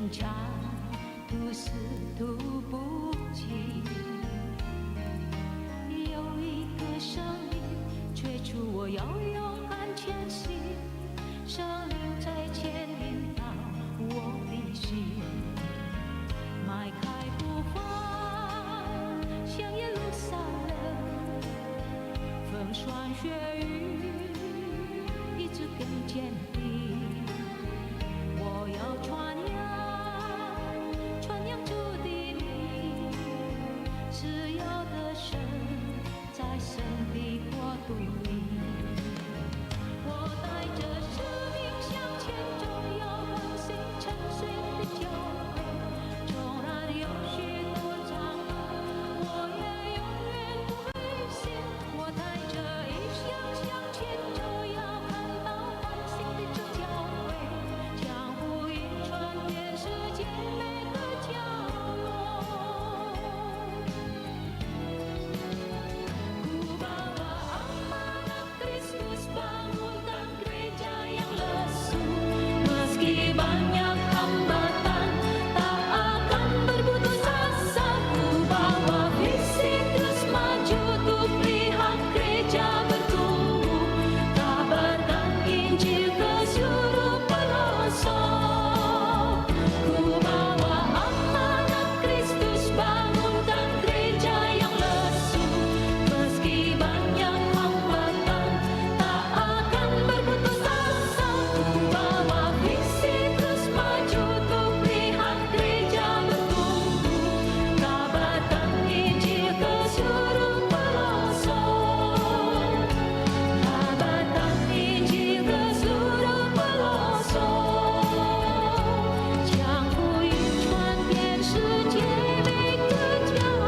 家都是读不尽，有一个声音催促我要勇敢前行，圣灵在牵引导我的心，迈开步伐向耶路撒冷，风霜雪雨一直更坚定，我要传扬主的名，是有的神在神的国度里，我带着使命向前走，要唤醒沉睡的教会，纵然有许多障碍，我也永远不灰心，我带着异象向前走，要看到唤醒的这教会，将福音传遍世界每个角落。Ku bawa amanat Kristus, bangunkan gereja yang lesu, meski banyak hambatan tak akan berputus asa. Ku bawa visi terus maju untuk lihat gereja bertumbuh, kabarkan Injil ke seluruh pelosok. Ku bawa amanat Kristus, bangunkan gereja yang lesu, meski banyak hambatan tak akan berputus asa. Ku bawa visi terus maju untuk lihat gereja bertumbuh, kabarkan Injil ke seluruh pelosok, kabarkan Injil ke seluruh pelosok, 将福音传遍世界每个角落。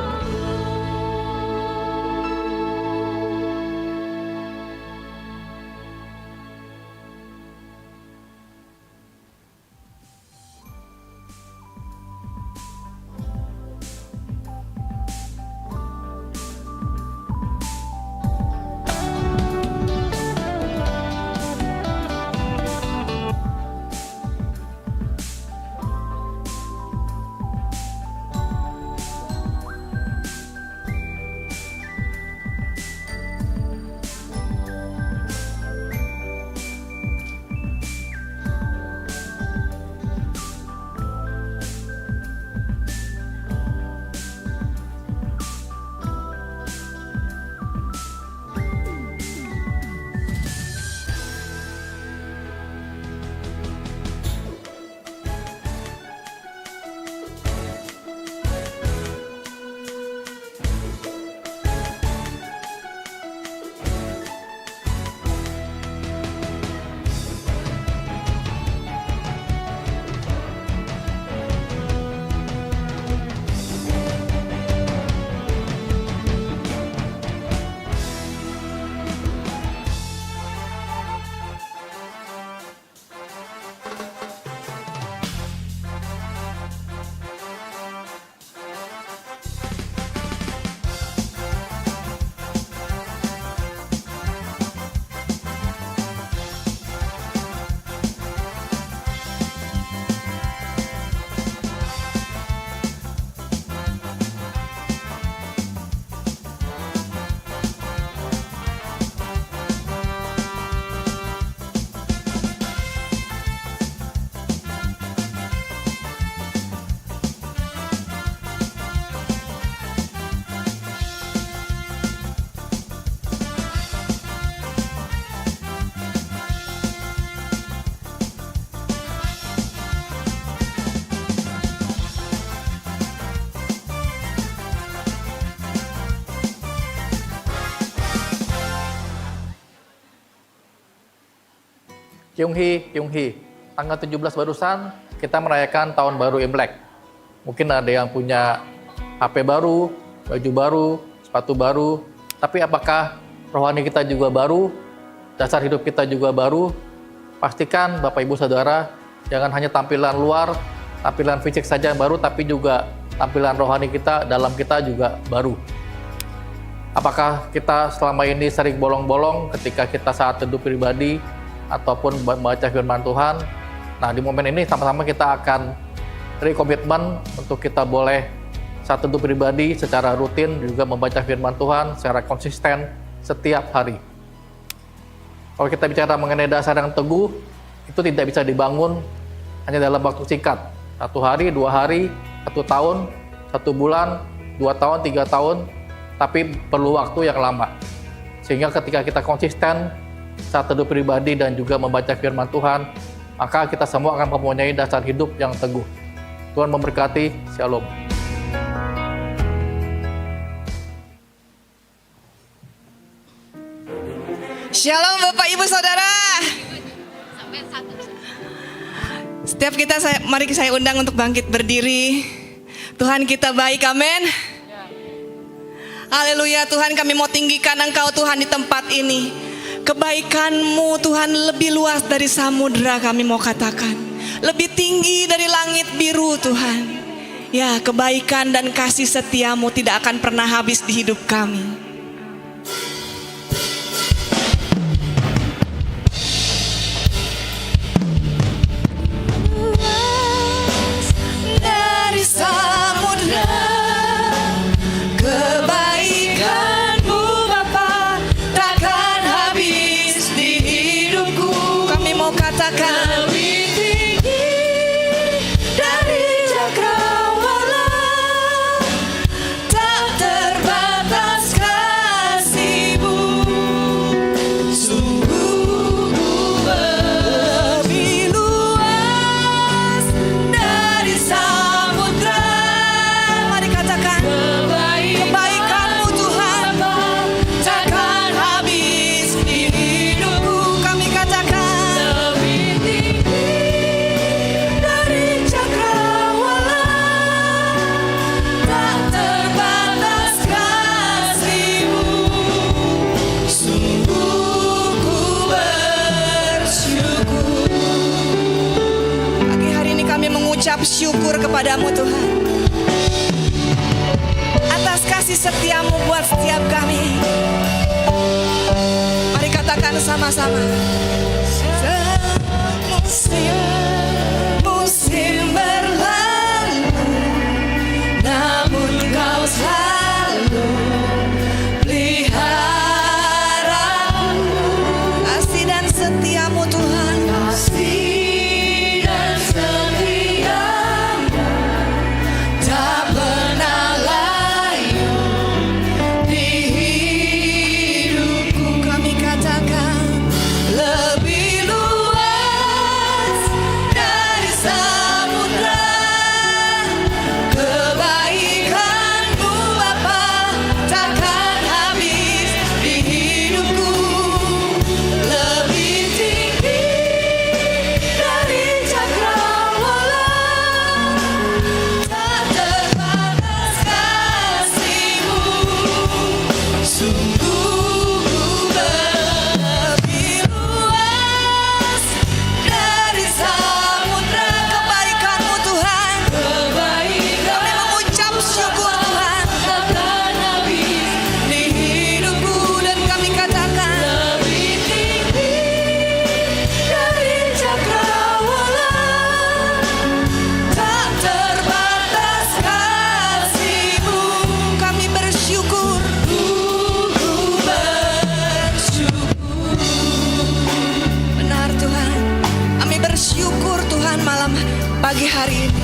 Kyung-hee, tanggal 17 barusan kita merayakan tahun baru Imlek. Mungkin ada yang punya HP baru, baju baru, sepatu baru, tapi apakah rohani kita juga baru, dasar hidup kita juga baru? Pastikan Bapak Ibu Saudara, jangan hanya tampilan luar, tampilan fisik saja yang baru, tapi juga tampilan rohani kita, dalam kita juga baru. Apakah kita selama ini sering bolong-bolong ketika kita saat teduh pribadi ataupun membaca firman Tuhan? Nah, di momen ini sama-sama kita akan dari komitmen untuk kita boleh saat teduh pribadi secara rutin juga membaca firman Tuhan secara konsisten setiap hari. Kalau kita bicara mengenai dasar yang teguh, itu tidak bisa dibangun hanya dalam waktu singkat. 1 hari, 2 hari, 1 tahun, 1 bulan, 2 tahun, 3 tahun, tapi perlu waktu yang lama. Sehingga ketika kita konsisten saat teduh pribadi dan juga membaca firman Tuhan, maka kita semua akan mempunyai dasar hidup yang teguh. Tuhan memberkati. Shalom. Shalom Bapak Ibu Saudara. Setiap kita, mari saya undang untuk bangkit berdiri. Tuhan kita baik, amin. Haleluya. Tuhan, kami mau tinggikan Engkau Tuhan di tempat ini. Kebaikan-Mu Tuhan lebih luas dari samudera, kami mau katakan. Lebih tinggi dari langit biru Tuhan. Ya, kebaikan dan kasih setia-Mu tidak akan pernah habis di hidup kami. Dari samudera, kebaikan-Mu Bapa takkan habis di hidupku. Kami mau katakan lebih tinggi dari cakrawala, tak terbatas kasih-Mu. Sungguh lebih luas dari samudera. Mari katakan kebaikan-Mu Tuhan takkan habis di hidupku. Kami katakan lebih tinggi dari cakrawala, tak terbatas kasih-Mu. Sungguh ku bersyukur. Pagi hari ini kami mengucap syukur kepadamu Tuhan, atas kasih setia-Mu buat setiap kami. Mari katakan sama-sama. Musim berlalu, namun Kau selalu pelihara. Kasih dan setia-Mu Tuhan, kasih dan setia-Mu tak pernah layu di hidupku. Kami katakan lebih luas dari samudera. Kebaikan-Mu Bapa takkan habis di hidupku. Lebih tinggi dari cakrawala, tak terbatas kasih-Mu. Sungguh lebih luas dari samudera. Kebaikan-Mu Tuhan, kami mengucap syukur Tuhan takkan habis di hidupku. Dan kami katakan lebih tinggi dari cakrawala, tak terbatas kasih-Mu. Kami bersyukur, bersyukur. Benar Tuhan, kami bersyukur Tuhan malam pagi hari ini.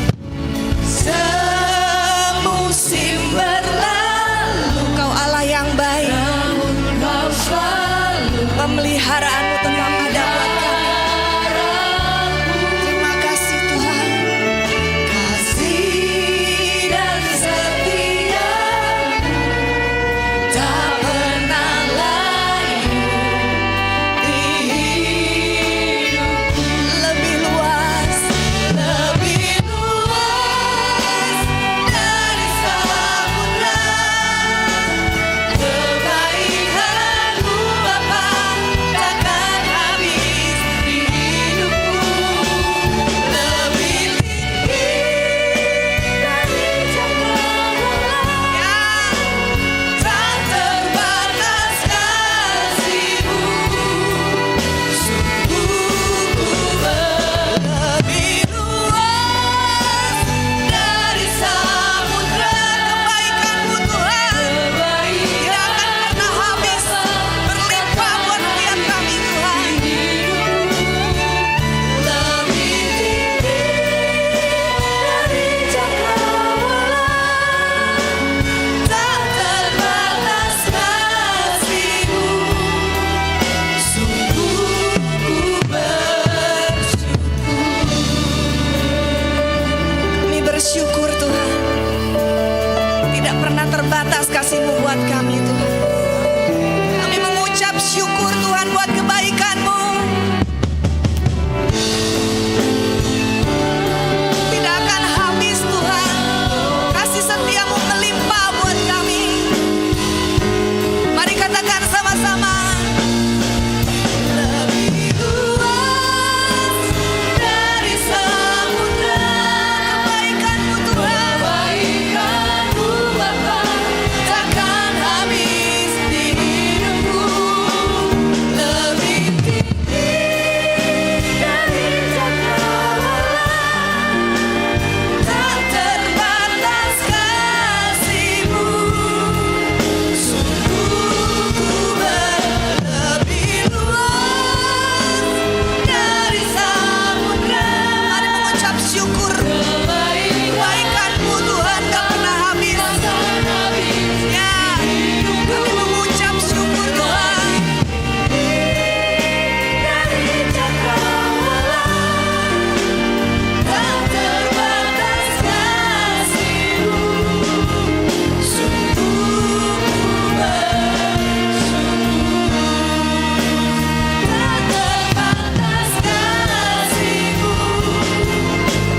Semusim berlalu, Kau Allah yang baik, namun Kau selalu pemeliharaan-Mu tetap ada buat kami. Terima kasih Tuhan. Kasih dan setia-Mu tak pernah layu di hidupku. Lebih luas dari samudera. Kebaikan-Mu Bapa takkan habis bersama-sama. Lebih luas dari samudra kebaikan-Mu Tuhan, kebaikan-Mu Bapa, takkan habis di hidupku. Lebih tinggi dari cakrawala, tak terbatas kasih-Mu. Sungguh ku berlebih luas dari samudra. Mari mengucap syukur. Kebaikan-Mu Tuhan tak pernah habis. Ya, kami mengucap syukur Tuhan. Dari cakrawala, tak terbatas kasih-Mu. Sungguh ku tak terbatas kasih-Mu.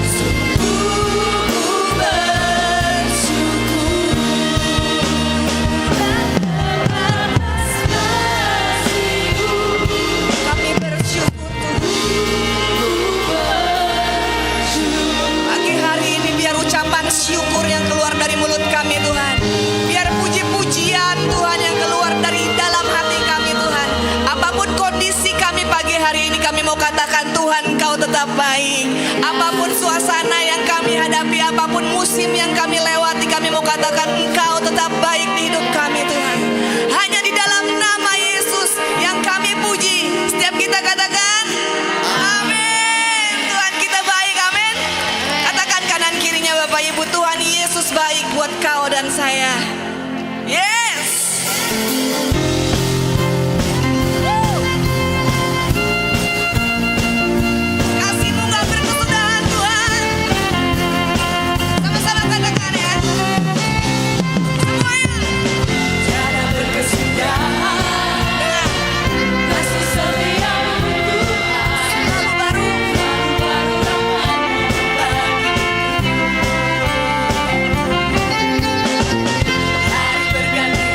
Sungguh ku bersyukur. Tak terbatas kasih-Mu. Kami bersyukur Tuhan. Pagi hari ini biar ucapan syukur yang keluar dari mulut kami Tuhan. Biar puji-pujian Tuhan yang keluar dari dalam hati kami Tuhan. Apapun kondisi kami pagi hari ini, kami mau katakan Tuhan Engkau tetap baik. Apapun suasana yang kami hadapi, apapun musim yang kami lewati, kami mau katakan Engkau tetap baik di hidup kami Tuhan. Hanya di dalam nama Yesus yang kami puji. Setiap kita katakan amin. Tuhan kita baik, amin. Katakan kanan kirinya Bapak Ibu, Tuhan Yesus baik buat kau dan saya. Yes. Kasih-Mu gak berkesudahan Tuhan. Sama-sama katakan ya. Semuanya. Tiada berkesudahan. Kasih setia-Mu Tuhan. Selalu baru rahmat-Mu bagi. Hari berganti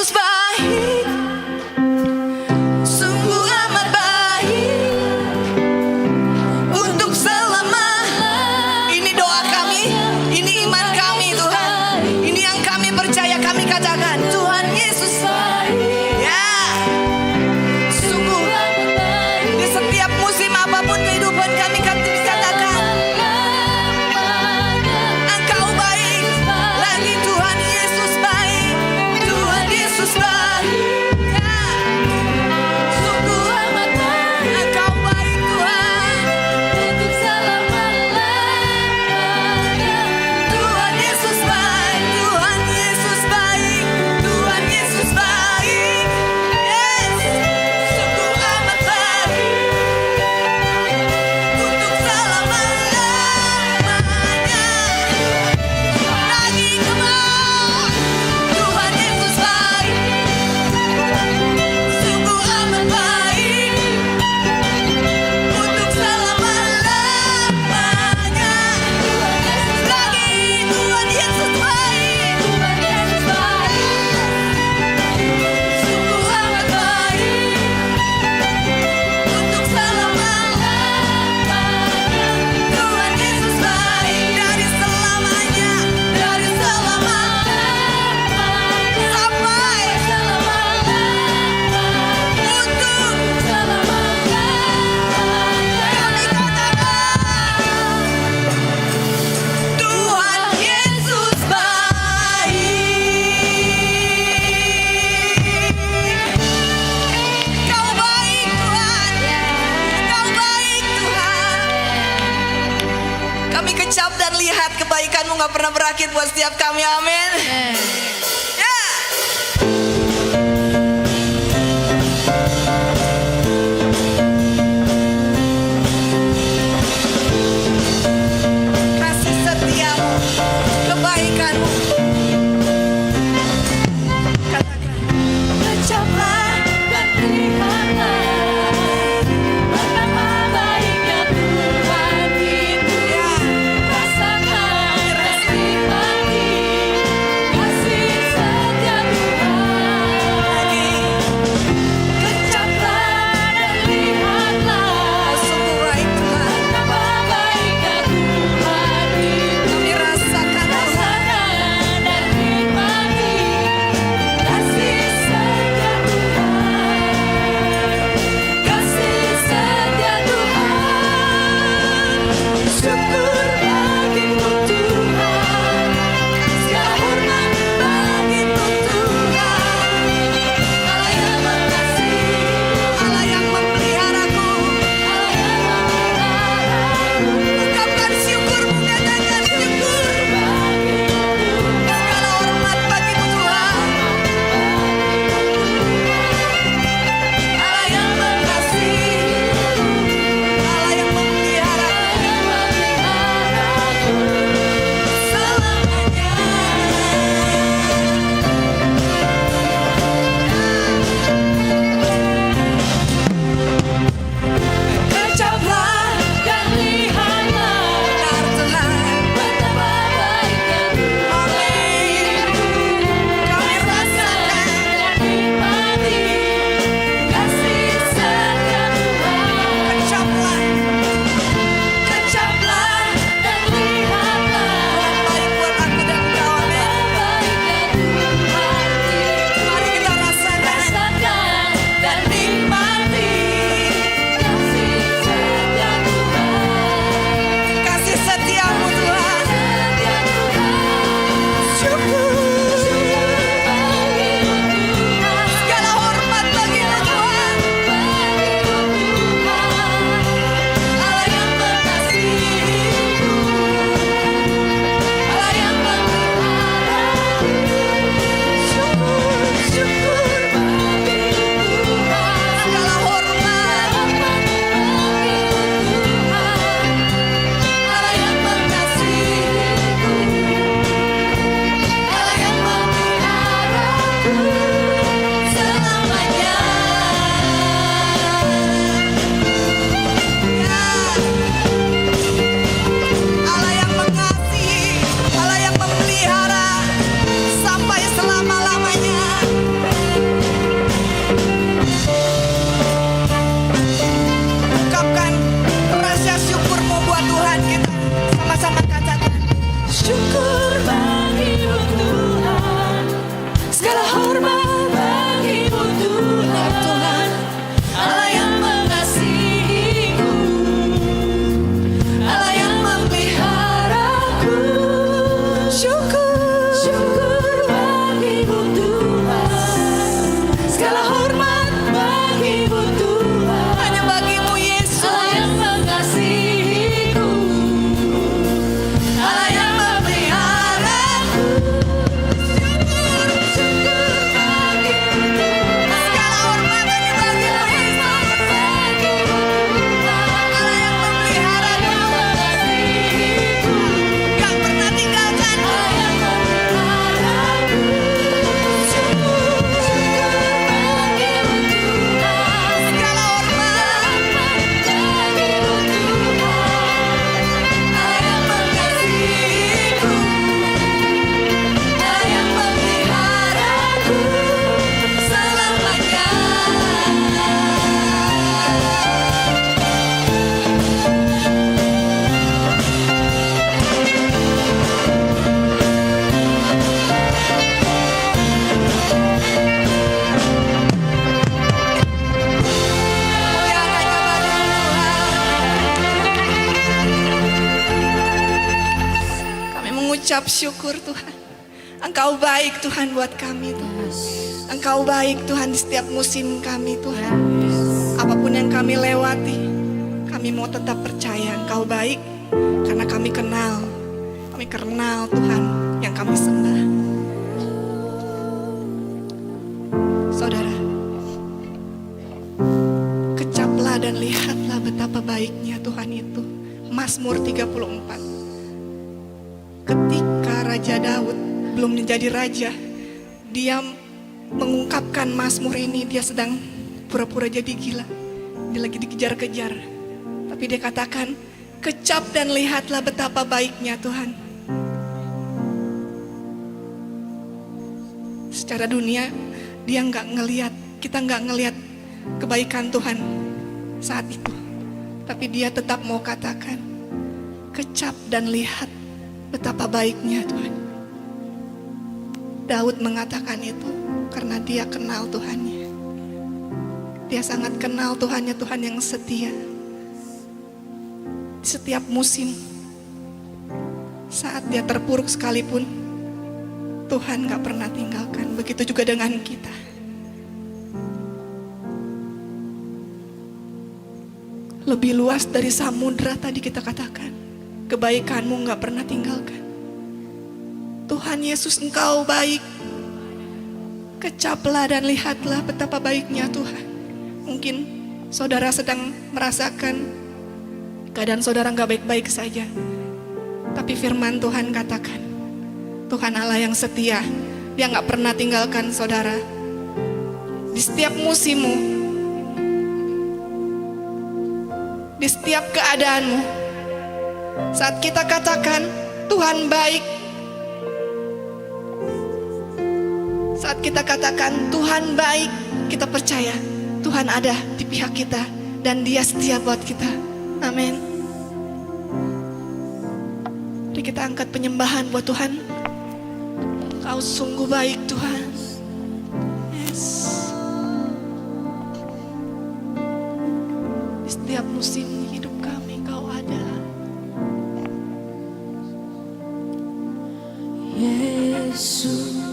Yesus baik, sungguh amat baik untuk selama. Ini doa kami, ini iman kami Tuhan. Ini yang kami percaya, kami katakan Tuhan Yesus baik. Ya, sungguh di setiap musim apapun kehidupan kami katakan Engkau baik. Lagi Tuhan Yesus baik, Tuhan Yesus baik. Ya, sungguh amat baik. Engkau baik Tuhan untuk selama-lamanya. Tuhan Yesus baik, Tuhan Yesus baik, Tuhan Yesus baik. Yes, sungguh amat baik untuk selama-lamanya. Lagi kemana? Tuhan Yesus baik, sungguh amat baik untuk selama-lamanya. Lagi Tuhan Yesus baik, sungguh amat baik untuk selama-lamanya. Tuhan Yesus baik dari selamanya, dari selama-lamanya sampai selama-lamanya, untuk selama-lamanya. Kami katakan Tuhan Yesus baik. Kau baik Tuhan, Kau baik Tuhan. Kami kecap dan lihat kebaikan-Mu gak pernah berakhir buat setiap kami, amin. Ya. Kasih setia-Mu, kebaikan-Mu. Katakan, kecaplah dan lihatlah betapa baiknya Tuhan itu. Rasakan dan nikmati kasih mengucap syukur Tuhan. Engkau baik Tuhan buat kami Tuhan. Engkau baik Tuhan di setiap musim kami Tuhan. Apapun yang kami lewati, kami mau tetap percaya Engkau baik. Karena kami kenal Tuhan yang kami sembah. Saudara, kecaplah dan lihatlah betapa baiknya Tuhan itu. Mazmur 34. Ketika Raja Daud belum menjadi raja, dia mengungkapkan Mazmur ini. Dia sedang pura-pura jadi gila. Dia lagi dikejar-kejar. Tapi dia katakan, kecap dan lihatlah betapa baiknya Tuhan. Secara dunia, dia kita nggak ngelihat kebaikan Tuhan saat itu. Tapi dia tetap mau katakan, kecap dan lihat betapa baiknya Tuhan. Daud mengatakan itu karena dia kenal Tuhannya. Dia sangat kenal Tuhannya, Tuhan yang setia. Di setiap musim, saat dia terpuruk sekalipun, Tuhan gak pernah tinggalkan. Begitu juga dengan kita. Lebih luas dari samudra tadi kita katakan, kebaikanmu gak pernah tinggalkan. Tuhan Yesus, Engkau baik. Kecaplah dan lihatlah betapa baiknya Tuhan. Mungkin saudara sedang merasakan keadaan saudara gak baik-baik saja. Tapi firman Tuhan katakan, Tuhan Allah yang setia, Dia gak pernah tinggalkan saudara. Di setiap musimmu, di setiap keadaanmu, saat kita katakan Tuhan baik, saat kita katakan Tuhan baik, kita percaya Tuhan ada di pihak kita dan Dia setia buat kita. Amin. Mari kita angkat penyembahan buat Tuhan. Kau sungguh baik Tuhan. Yes. Di setiap musim hidup kami Kau ada. Yesus,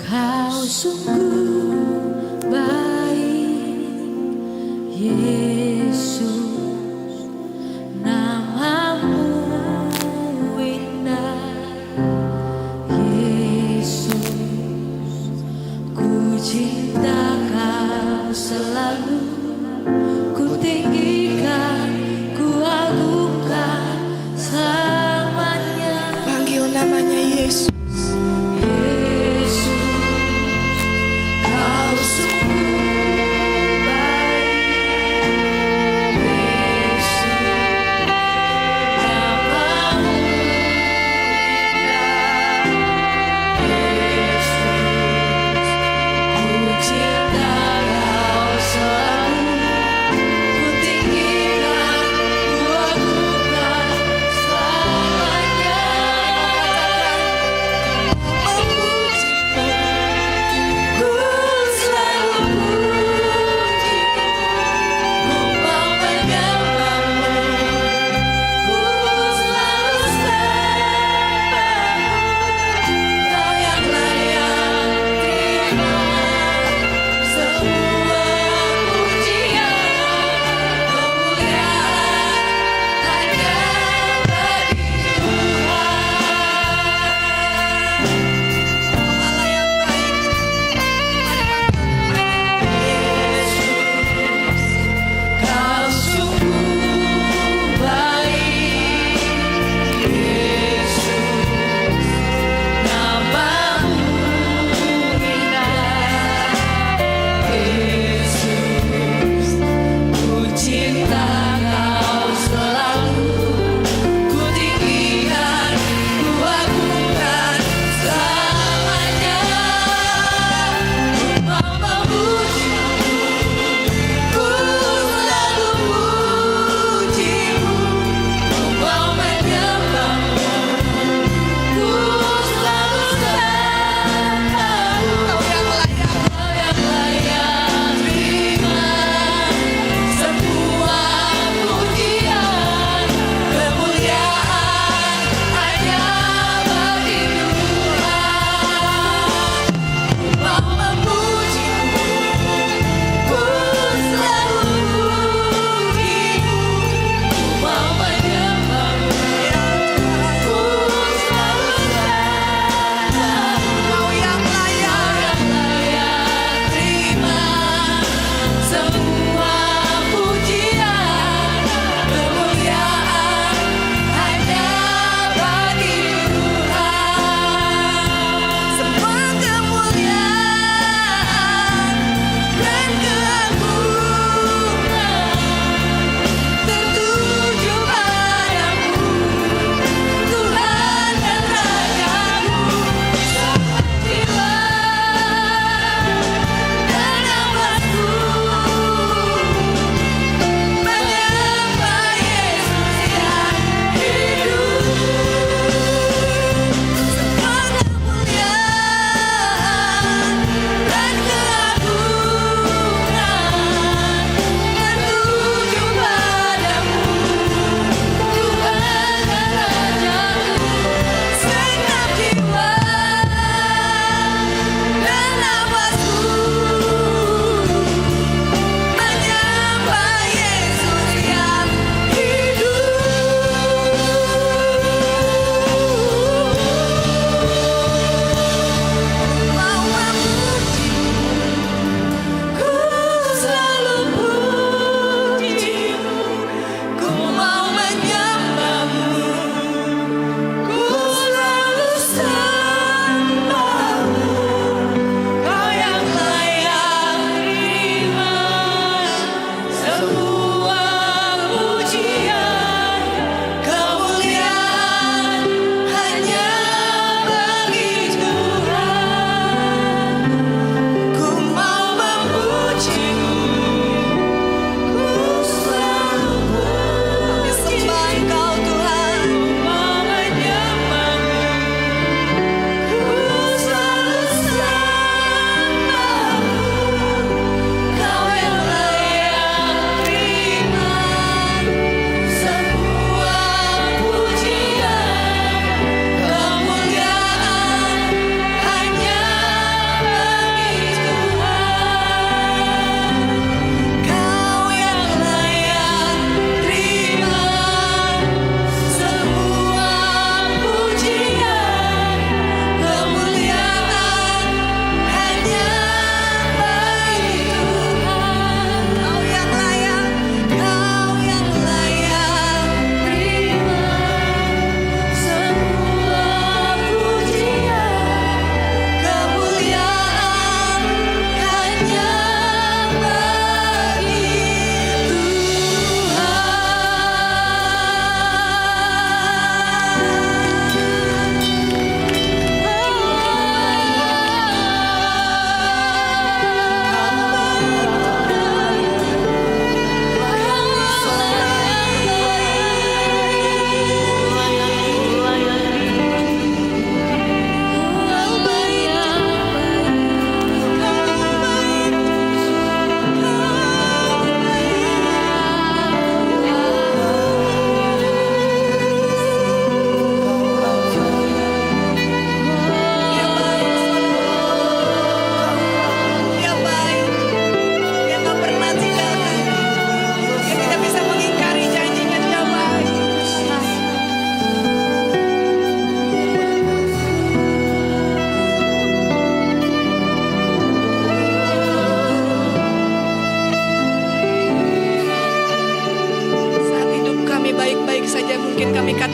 Kau sungguh baik. Yesus, namamu indah. Yesus, ku cinta Kau selalu. Ku tinggikan, ku agungkan selamanya. Panggil namanya Yesus. Ku selalu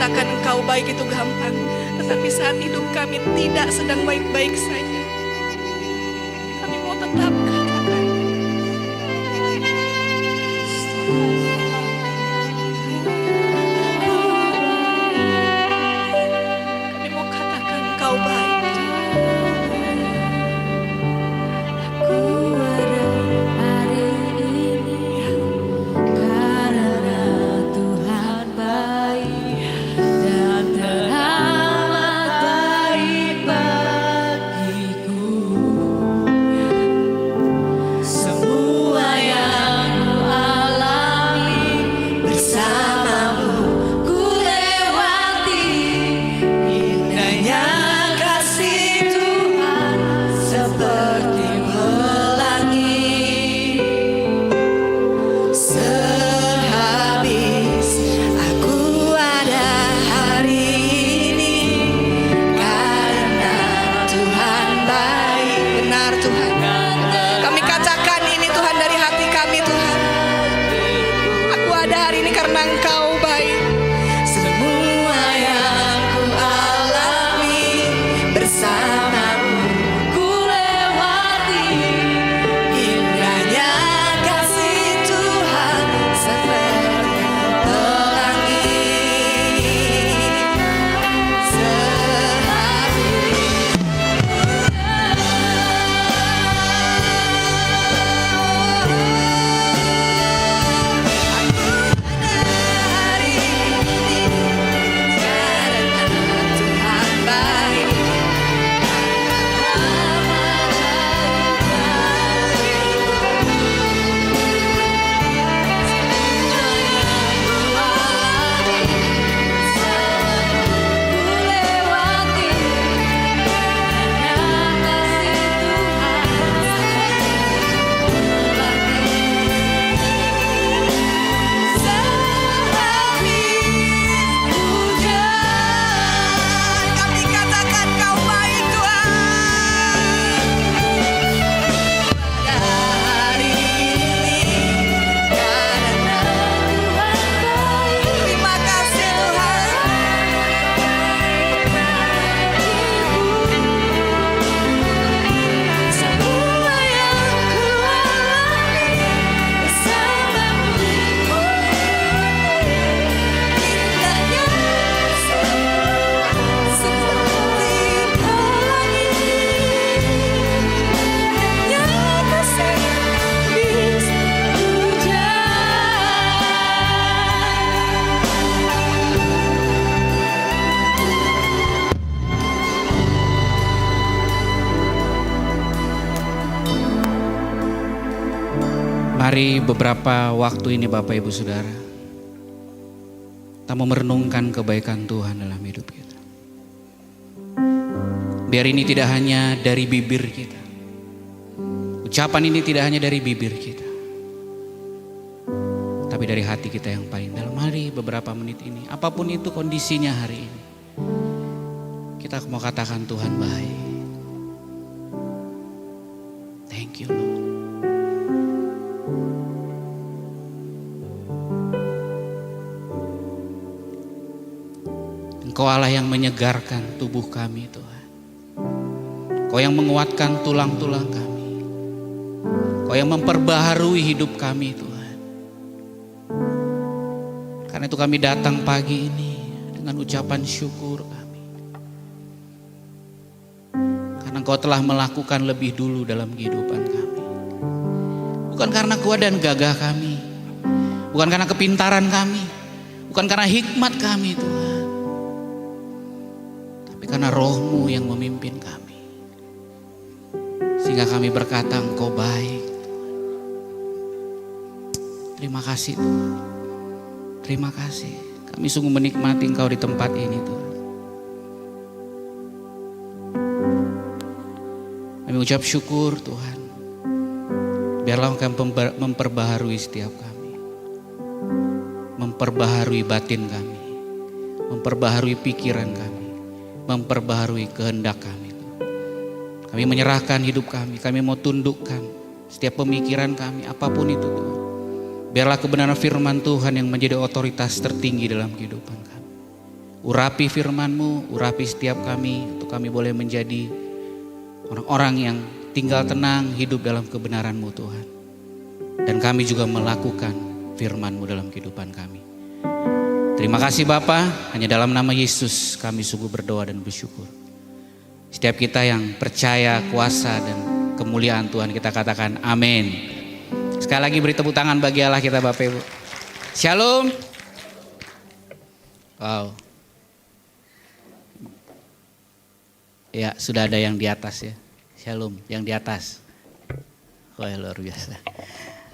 mengatakan Engkau baik itu gampang, tetapi saat hidup kami tidak sedang baik-baik saja, kami mau tetap katakan kami mau katakan Engkau baik. Aku ada hari ini karena Tuhan baik dan teramat baik bagiku. Semua yang ku alami bersamamu ku lewati. Indahnya kasih Tuhan seperti pelangi. Sehabis aku ada hari ini karena Tuhan baik. Benar Tuhan, kami katakan ini Tuhan dari hati kami Tuhan. Aku ada hari ini karena Engkau baik. Semua yang ku alami bersamamu ku lewati. Indahnya kasih Tuhan seperti pelangi. Hari ini karena Tuhan baik. Kami katakan Kau baik Tuhan. Hari ini karena Tuhan baik. Terima kasih Tuhan. Semua yang ku alami bersamamu ku lewati. Indahnya seperti pelangi. Hanya kasih bisa hujan. Mari beberapa waktu ini Bapak Ibu Saudara, kita mau merenungkan kebaikan Tuhan dalam hidup kita. Biar ini tidak hanya dari bibir kita, ucapan ini tidak hanya dari bibir kita, tapi dari hati kita yang paling dalam. Mari beberapa menit ini, apapun itu kondisinya hari ini, kita mau katakan Tuhan baik. Thank you Lord. Engkau Allah yang menyegarkan tubuh kami Tuhan. Engkau yang menguatkan tulang-tulang kami. Engkau yang memperbaharui hidup kami Tuhan. Karena itu kami datang pagi ini dengan ucapan syukur kami. Karena Engkau telah melakukan lebih dulu dalam kehidupan kami. Bukan karena kuat dan gagah kami. Bukan karena kepintaran kami. Bukan karena hikmat kami Tuhan. Karena Roh-Mu yang memimpin kami. Sehingga kami berkata Engkau baik. Terima kasih Tuhan. Terima kasih. Kami sungguh menikmati Engkau di tempat ini Tuhan. Kami ucap syukur Tuhan. Biarlah Engkau memperbaharui setiap kami. Memperbaharui batin kami. Memperbaharui pikiran kami. Memperbaharui kehendak kami. Kami menyerahkan hidup kami mau tundukkan setiap pemikiran kami, apapun itu Tuhan. Biarlah kebenaran firman Tuhan yang menjadi otoritas tertinggi dalam kehidupan kami. urapi firman-Mu, urapi setiap kami untuk kami boleh menjadi orang-orang yang tinggal tenang hidup dalam kebenaran-Mu Tuhan. Dan kami juga melakukan firman-Mu dalam kehidupan kami. Terima kasih Bapa, hanya dalam nama Yesus kami sungguh berdoa dan bersyukur. Setiap kita yang percaya kuasa dan kemuliaan Tuhan kita katakan amin. Sekali lagi beri tepuk tangan bagi Allah kita Bapak Ibu. Shalom. Wow. Ya, sudah ada yang di atas ya. Shalom, yang di atas. Wah, luar biasa.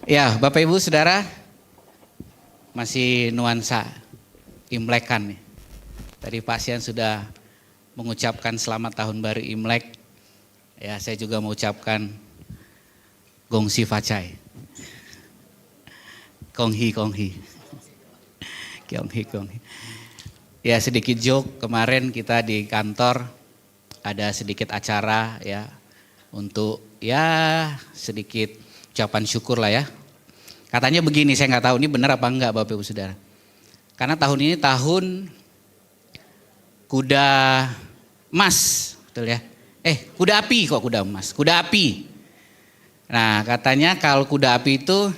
Ya, Bapak Ibu Saudara, masih nuansa Imlekan nih. Tadi Pak Sian sudah mengucapkan selamat tahun baru Imlek. Ya, saya juga mengucapkan Gongsi Facai. Konghi. Konghi. Ya, sedikit joke, kemarin kita di kantor ada sedikit acara ya untuk ya sedikit ucapan syukur lah ya. Katanya begini, saya nggak tahu ini benar apa enggak Bapak Ibu Saudara. Karena tahun ini tahun kuda emas, betul ya? Kuda api kok kuda emas, kuda api. Nah katanya kalau kuda api itu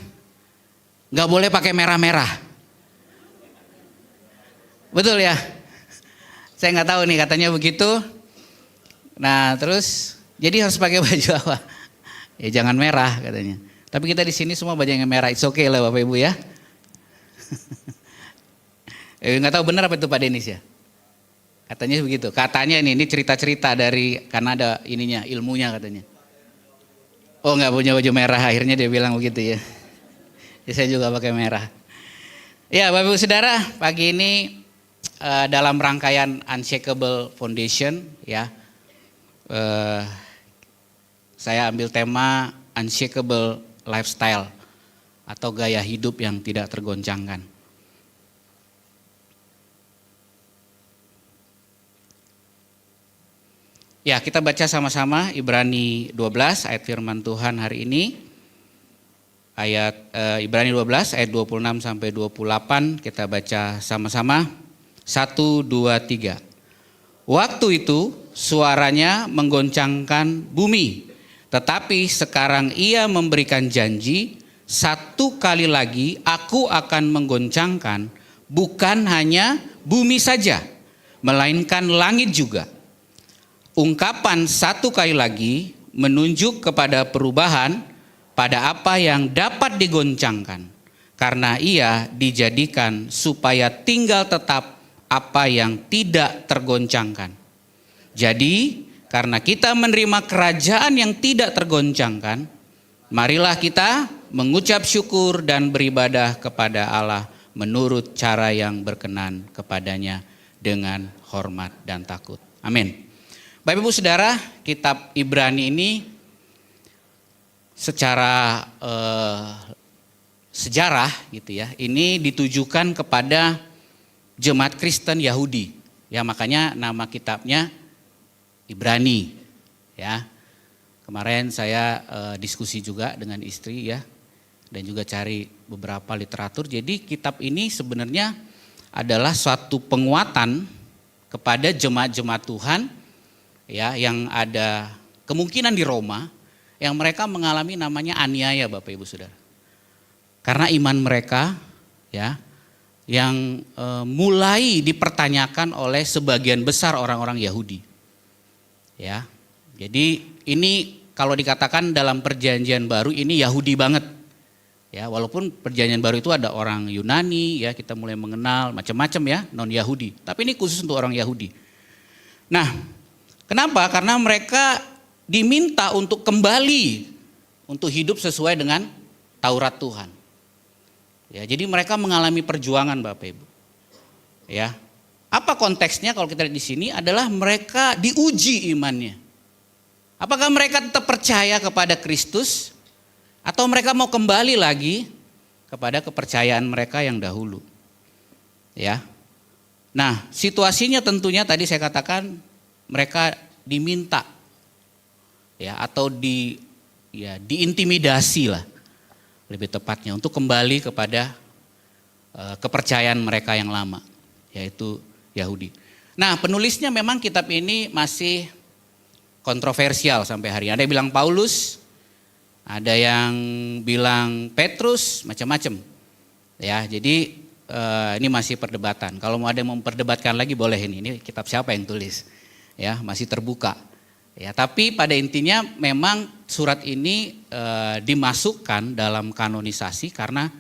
nggak boleh pakai merah-merah. Betul ya? Saya nggak tahu nih katanya begitu. Nah terus jadi harus pakai baju apa? Ya jangan merah katanya. Tapi kita di sini semua baju yang merah, it's okay lah Bapak Ibu ya. Nggak tahu benar apa itu Pak Denis ya? Katanya begitu. Katanya ini cerita-cerita dari karena ada ininya ilmunya katanya. Oh nggak punya baju merah, akhirnya dia bilang begitu ya. Jadi saya juga pakai merah. Ya Bapak Ibu Saudara, pagi ini dalam rangkaian Unshakable Foundation ya. Saya ambil tema Unshakable Lifestyle atau gaya hidup yang tidak tergoncangkan. Ya, kita baca sama-sama Ibrani 12 ayat firman Tuhan hari ini. Ayat Ibrani 12 ayat 26 sampai 28 kita baca sama-sama. 1, 2, 3. Waktu itu suaranya menggoncangkan bumi, tetapi sekarang ia memberikan janji, satu kali lagi aku akan menggoncangkan bukan hanya bumi saja, melainkan langit juga. Ungkapan satu kali lagi menunjuk kepada perubahan pada apa yang dapat digoncangkan, karena ia dijadikan supaya tinggal tetap apa yang tidak tergoncangkan. Jadi karena kita menerima kerajaan yang tidak tergoncangkan, marilah kita mengucap syukur dan beribadah kepada Allah menurut cara yang berkenan kepadanya dengan hormat dan takut. Amin. Bapak Ibu Saudara, kitab Ibrani ini secara sejarah gitu ya, ini ditujukan kepada jemaat Kristen Yahudi. Ya makanya nama kitabnya Ibrani ya. Kemarin saya diskusi juga dengan istri ya, dan juga cari beberapa literatur. Jadi kitab ini sebenarnya adalah suatu penguatan kepada jemaat-jemaat Tuhan ya yang ada kemungkinan di Roma yang mereka mengalami namanya aniaya Bapak Ibu Saudara. Karena iman mereka ya yang mulai dipertanyakan oleh sebagian besar orang-orang Yahudi. Ya. Jadi ini kalau dikatakan dalam perjanjian baru ini Yahudi banget. Ya, walaupun perjanjian baru itu ada orang Yunani ya, kita mulai mengenal macam-macam ya, non-Yahudi. Tapi ini khusus untuk orang Yahudi. Nah, kenapa? Karena mereka diminta untuk kembali untuk hidup sesuai dengan Taurat Tuhan. Ya, jadi mereka mengalami perjuangan Bapak Ibu. Ya. Apa konteksnya kalau kita lihat di sini adalah mereka diuji imannya. Apakah mereka tetap percaya kepada Kristus atau mereka mau kembali lagi kepada kepercayaan mereka yang dahulu. Ya. Nah, situasinya tentunya tadi saya katakan mereka diminta ya atau diintimidasi lah lebih tepatnya untuk kembali kepada kepercayaan mereka yang lama, yaitu Yahudi. Nah, penulisnya memang kitab ini masih kontroversial sampai hari ini. Ada yang bilang Paulus, ada yang bilang Petrus, macam-macam. Ya, jadi ini masih perdebatan. Kalau mau ada yang memperdebatkan lagi boleh ini. Ini kitab siapa yang tulis? Ya, masih terbuka. Ya, tapi pada intinya memang surat ini dimasukkan dalam kanonisasi karena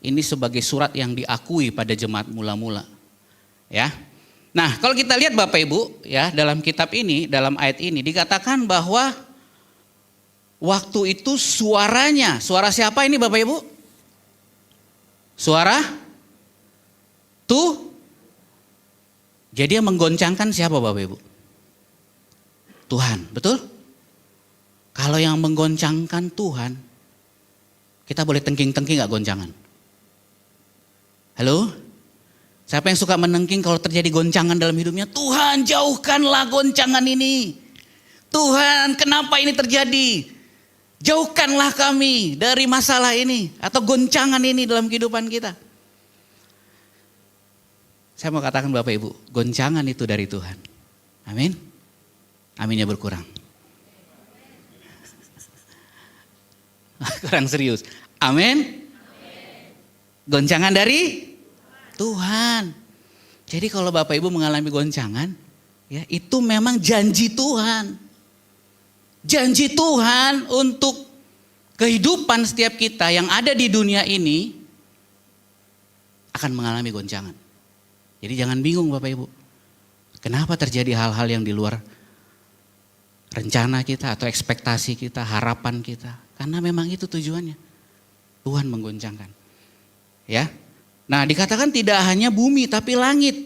ini sebagai surat yang diakui pada jemaat mula-mula. Ya. Nah, kalau kita lihat Bapak Ibu, ya, dalam kitab ini, dalam ayat ini dikatakan bahwa waktu itu suaranya, suara siapa ini Bapak Ibu? Suara tuh, jadi yang menggoncangkan siapa Bapak Ibu? Tuhan, betul? Kalau yang menggoncangkan Tuhan, kita boleh tengking-tengking gak goncangan? Halo? Siapa yang suka menengking kalau terjadi goncangan dalam hidupnya? Tuhan, jauhkanlah goncangan ini. Tuhan, kenapa ini terjadi? Jauhkanlah kami dari masalah ini atau goncangan ini dalam kehidupan kita. Saya mau katakan Bapak Ibu, goncangan itu dari Tuhan. Amin. Aminnya berkurang. Kurang serius. Amin. Goncangan dari Tuhan. Jadi kalau Bapak Ibu mengalami goncangan, ya itu memang janji Tuhan. Janji Tuhan untuk kehidupan setiap kita yang ada di dunia ini akan mengalami goncangan. Jadi jangan bingung Bapak Ibu. Kenapa terjadi hal-hal yang di luar rencana kita atau ekspektasi kita, harapan kita. Karena memang itu tujuannya. Tuhan menggoncangkan. Ya. Nah, dikatakan tidak hanya bumi tapi langit.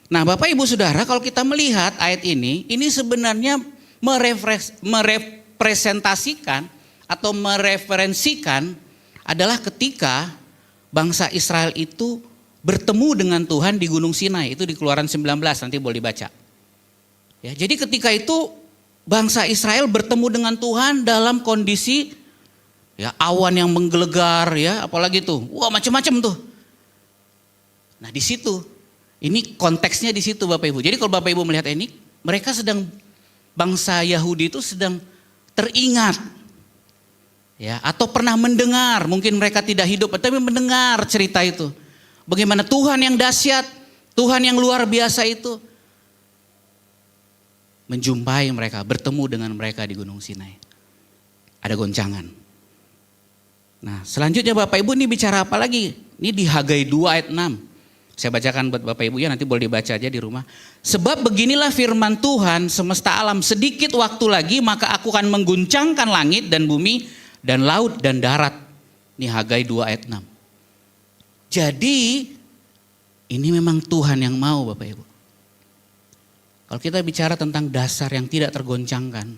Nah, Bapak Ibu Saudara, kalau kita melihat ayat ini sebenarnya merepresentasikan atau mereferensikan adalah ketika bangsa Israel itu bertemu dengan Tuhan di Gunung Sinai. Itu di Keluaran 19, nanti boleh dibaca. Ya, jadi ketika itu bangsa Israel bertemu dengan Tuhan dalam kondisi ya awan yang menggelegar ya, apalagi tuh. Wah, macam-macam tuh. Nah, di situ ini konteksnya di situ Bapak Ibu. Jadi kalau Bapak Ibu melihat ini, mereka sedang bangsa Yahudi itu sedang teringat ya, atau pernah mendengar, mungkin mereka tidak hidup tapi mendengar cerita itu. Bagaimana Tuhan yang dahsyat, Tuhan yang luar biasa itu menjumpai mereka, bertemu dengan mereka di Gunung Sinai. Ada goncangan. Nah, selanjutnya Bapak Ibu ini bicara apa lagi? Ini di Hagai 2 ayat 6. Saya bacakan buat Bapak Ibu ya, nanti boleh dibaca aja di rumah. Sebab beginilah firman Tuhan semesta alam, sedikit waktu lagi maka aku akan mengguncangkan langit dan bumi dan laut dan darat. Ini Hagai 2 ayat 6. Jadi ini memang Tuhan yang mau Bapak Ibu. Kalau kita bicara tentang dasar yang tidak tergoncangkan,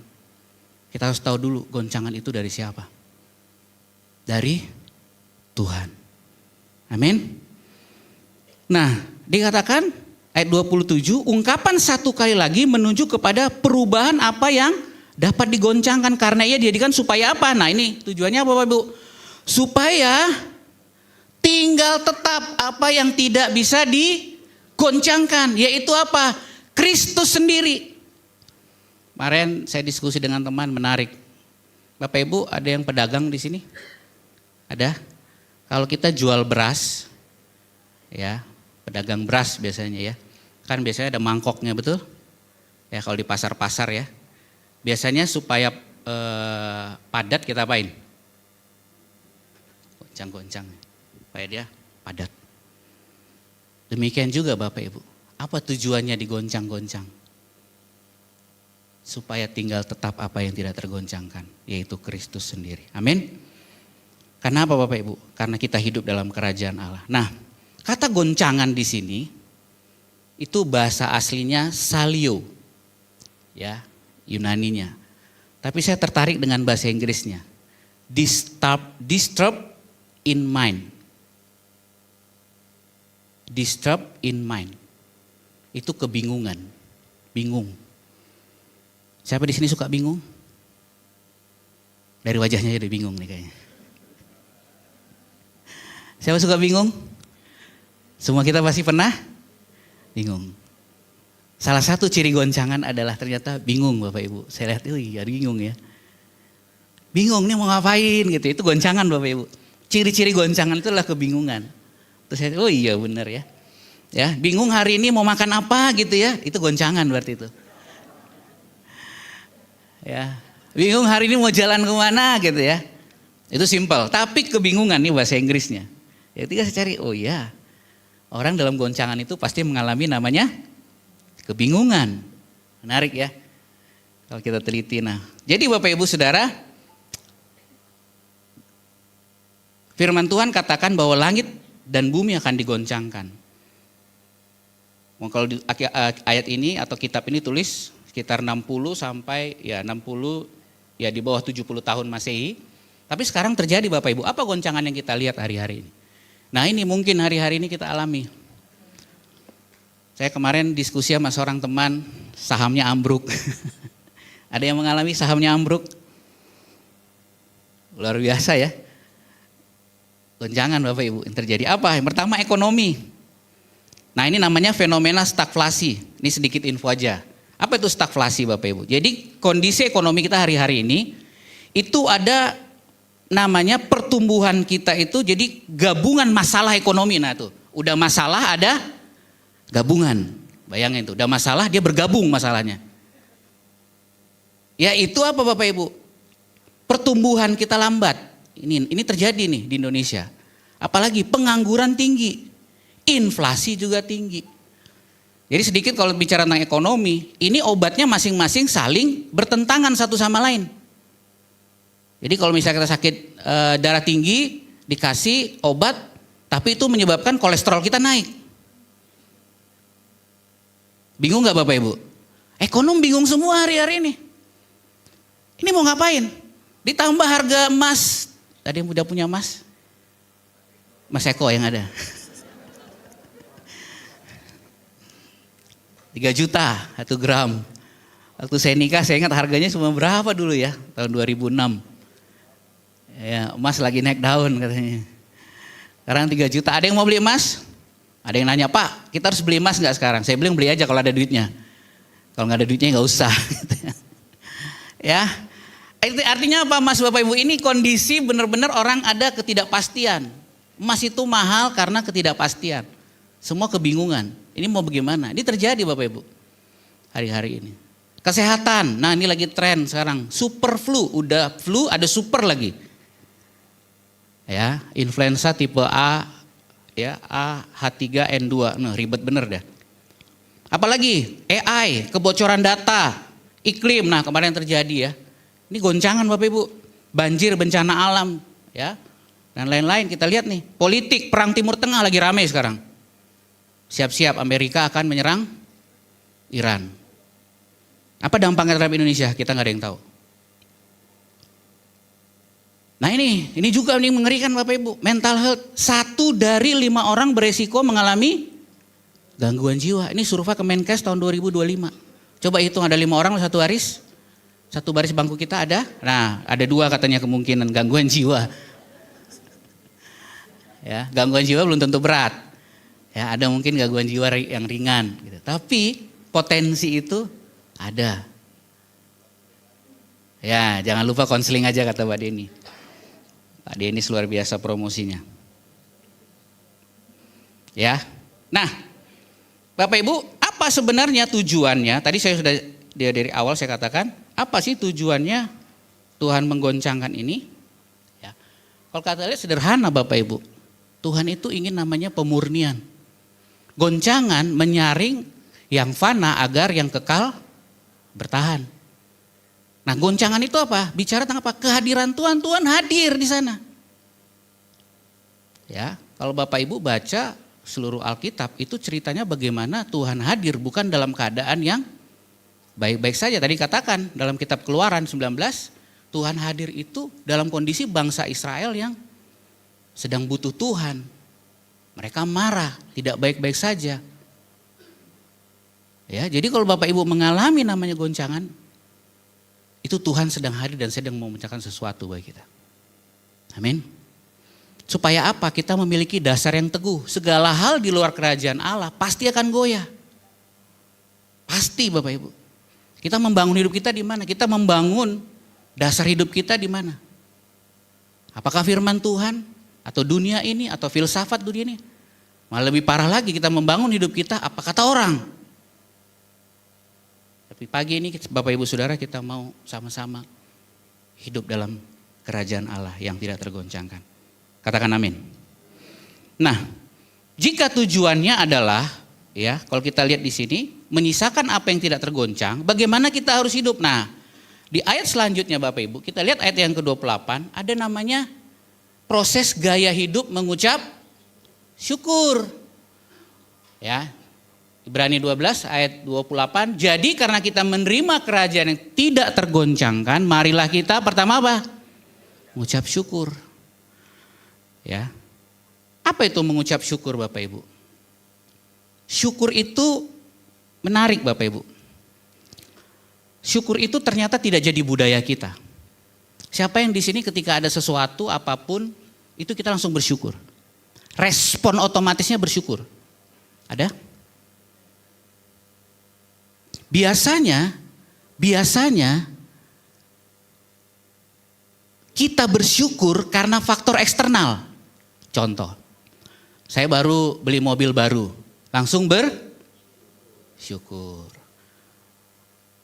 kita harus tahu dulu goncangan itu dari siapa? Dari Tuhan. Amin. Nah, dikatakan ayat 27, ungkapan satu kali lagi menunjuk kepada perubahan apa yang dapat digoncangkan. Karena ia dijadikan supaya apa? Nah, ini tujuannya apa Bapak Ibu? Supaya tinggal tetap apa yang tidak bisa digoncangkan, yaitu apa? Kristus sendiri. Kemarin saya diskusi dengan teman, menarik. Bapak Ibu, ada yang pedagang di sini? Ada? Kalau kita jual beras, ya, pedagang beras biasanya ya, kan biasanya ada mangkoknya, betul? Ya, kalau di pasar-pasar ya, biasanya supaya padat kita apain? Goncang-goncang. Supaya dia padat. Demikian juga Bapak Ibu. Apa tujuannya digoncang-goncang? Supaya tinggal tetap apa yang tidak tergoncangkan, yaitu Kristus sendiri. Amin. Kenapa Bapak Ibu? Karena kita hidup dalam kerajaan Allah. Nah, kata goncangan di sini itu bahasa aslinya salio. Ya, Yunaninya. Tapi saya tertarik dengan bahasa Inggrisnya. Disturb in mind. Disturb in mind. Itu kebingungan. Bingung. Siapa di sini suka bingung? Dari wajahnya jadi bingung nih kayaknya. Siapa suka bingung? Semua kita pasti pernah bingung. Salah satu ciri goncangan adalah ternyata bingung Bapak Ibu. Saya lihat, iya bingung ya. Bingung nih mau ngapain gitu, itu goncangan Bapak Ibu. Ciri-ciri goncangan itu adalah kebingungan. Terus saya, oh iya benar ya. Ya, bingung hari ini mau makan apa gitu ya, itu goncangan berarti itu. Ya, bingung hari ini mau jalan kemana gitu ya. Itu simpel, tapi kebingungan nih bahasa Inggrisnya. Ya ketika saya cari, oh iya, orang dalam goncangan itu pasti mengalami namanya kebingungan. Menarik ya, kalau kita teliti. Nah, jadi Bapak Ibu Saudara, firman Tuhan katakan bahwa langit dan bumi akan digoncangkan. Kalau di ayat ini atau kitab ini tulis sekitar 60 sampai ya 60 ya di bawah 70 tahun Masehi. Tapi sekarang terjadi Bapak Ibu, apa goncangan yang kita lihat hari-hari ini? Nah ini mungkin hari-hari ini kita alami. Saya kemarin diskusi sama seorang teman, sahamnya ambruk. Ada yang mengalami sahamnya ambruk? Luar biasa ya. Goncangan Bapak Ibu yang terjadi. Apa? Yang pertama ekonomi. Nah ini namanya fenomena stagflasi. Ini sedikit info aja. Apa itu stagflasi Bapak Ibu? Jadi kondisi ekonomi kita hari-hari ini, itu ada namanya pertumbuhan kita itu jadi gabungan masalah ekonomi. Nah tuh, udah masalah ada gabungan. Bayangin tuh, udah masalah dia bergabung masalahnya. Ya itu apa Bapak Ibu? Pertumbuhan kita lambat. Ini terjadi nih di Indonesia. Apalagi pengangguran tinggi, inflasi juga tinggi. Jadi sedikit kalau bicara tentang ekonomi, ini obatnya masing-masing saling bertentangan satu sama lain. Jadi kalau misalnya kita sakit darah tinggi, dikasih obat, tapi itu menyebabkan kolesterol kita naik. Bingung gak Bapak Ibu? Ekonom bingung semua hari-hari ini. Ini mau ngapain? Ditambah harga emas. Tadi yang udah punya emas? Mas Eko yang ada. 3 juta 1 gram. Waktu saya nikah saya ingat harganya cuma berapa dulu ya? Tahun 2006. Ya, emas lagi naik daun katanya. Sekarang 3 juta. Ada yang mau beli emas? Ada yang nanya, Pak, kita harus beli emas nggak sekarang? Saya bilang beli aja kalau ada duitnya. Kalau nggak ada duitnya nggak usah. Ya, artinya apa Mas Bapak Ibu? Ini kondisi benar-benar orang ada ketidakpastian. Emas itu mahal karena ketidakpastian. Semua kebingungan. Ini mau bagaimana? Ini terjadi Bapak Ibu hari-hari ini. Kesehatan, nah ini lagi tren sekarang. Super flu, udah flu ada super lagi. Ya, influenza tipe A, ya A, H3N2, nah ribet bener dah. Apalagi AI, kebocoran data, iklim, nah kemarin terjadi ya. Ini goncangan Bapak Ibu, banjir, bencana alam, ya, dan lain-lain. Kita lihat nih, politik, perang Timur Tengah lagi ramai sekarang. Siap-siap Amerika akan menyerang Iran. Apa dampaknya terhadap Indonesia? Kita nggak ada yang tahu. Nah ini juga nih mengerikan Bapak Ibu. Mental health, 1 dari 5 orang beresiko mengalami gangguan jiwa. Ini survei Kemenkes tahun 2025. Coba hitung ada 5 orang satu baris. Satu baris bangku kita ada. Nah ada 2 katanya kemungkinan gangguan jiwa. Ya, gangguan jiwa belum tentu berat. Ya, ada mungkin gangguan jiwa yang ringan. Gitu. Tapi potensi itu ada. Ya, jangan lupa konseling aja kata Pak Denny. Pak Denny luar biasa promosinya. Ya. Nah, Bapak Ibu, apa sebenarnya tujuannya? Tadi saya sudah dari awal saya katakan, apa sih tujuannya Tuhan menggoncangkan ini? Ya. Kalau kata lihat sederhana Bapak Ibu. Tuhan itu ingin namanya pemurnian. Goncangan menyaring yang fana agar yang kekal bertahan. Nah, goncangan itu apa? Bicara tentang apa? Kehadiran Tuhan. Tuhan hadir di sana. Ya, kalau Bapak Ibu baca seluruh Alkitab itu ceritanya bagaimana Tuhan hadir bukan dalam keadaan yang baik-baik saja. Tadi katakan dalam kitab Keluaran 19, Tuhan hadir itu dalam kondisi bangsa Israel yang sedang butuh Tuhan. Mereka marah, tidak baik-baik saja. Ya, jadi kalau Bapak Ibu mengalami namanya goncangan, itu Tuhan sedang hadir dan sedang memecahkan sesuatu bagi kita. Amin. Supaya apa? Kita memiliki dasar yang teguh. Segala hal di luar kerajaan Allah pasti akan goyah. Pasti Bapak Ibu. Kita membangun hidup kita di mana? Kita membangun dasar hidup kita di mana? Apakah firman Tuhan atau dunia ini atau filsafat dunia ini? Malah lebih parah lagi, kita membangun hidup kita apa kata orang. Tapi pagi ini Bapak Ibu Saudara, kita mau sama-sama hidup dalam kerajaan Allah yang tidak tergoncangkan. Katakan amin. Nah, jika tujuannya adalah, ya, kalau kita lihat di sini, menyisakan apa yang tidak tergoncang, bagaimana kita harus hidup? Nah, di ayat selanjutnya Bapak Ibu, kita lihat ayat yang ke-28, ada namanya proses gaya hidup mengucap syukur. Ya, Ibrani 12 ayat 28, jadi karena kita menerima kerajaan yang tidak tergoncangkan, marilah kita pertama apa? Mengucap syukur. Ya. Apa itu mengucap syukur Bapak Ibu? Syukur itu menarik Bapak Ibu. Syukur itu ternyata tidak jadi budaya kita. Siapa yang di sini ketika ada sesuatu apapun itu kita langsung bersyukur. Respon otomatisnya bersyukur. Ada? Biasanya kita bersyukur karena faktor eksternal. Contoh, saya baru beli mobil baru, langsung bersyukur.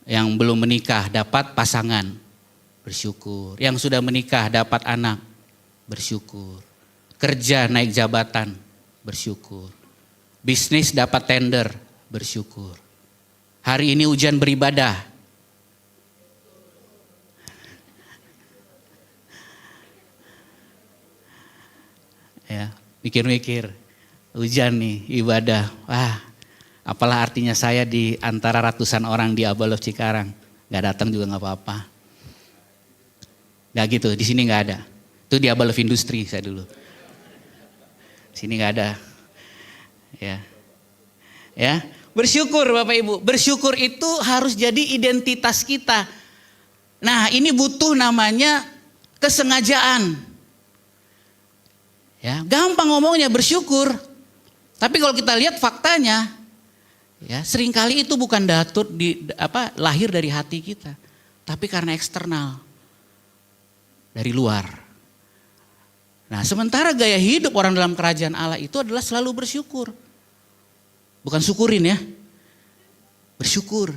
Yang belum menikah dapat pasangan, bersyukur. Yang sudah menikah dapat anak, bersyukur. Kerja naik jabatan, bersyukur. Bisnis dapat tender, bersyukur. Hari ini hujan beribadah. Ya, mikir-mikir, hujan nih, ibadah. Wah, apalah artinya saya di antara ratusan orang di Abalof Cikarang. Gak datang juga gak apa-apa. Gak gitu, di sini gak ada. Itu di Abalof Industri saya dulu. Sini gak ada. Ya, bersyukur Bapak Ibu. Bersyukur itu harus jadi identitas kita. Nah, ini butuh namanya kesengajaan. Ya, gampang ngomongnya bersyukur. Tapi kalau kita lihat faktanya, ya, seringkali itu bukan lahir dari hati kita, tapi karena eksternal. Dari luar. Nah, sementara gaya hidup orang dalam kerajaan Allah itu adalah selalu bersyukur. Bukan syukurin ya. Bersyukur.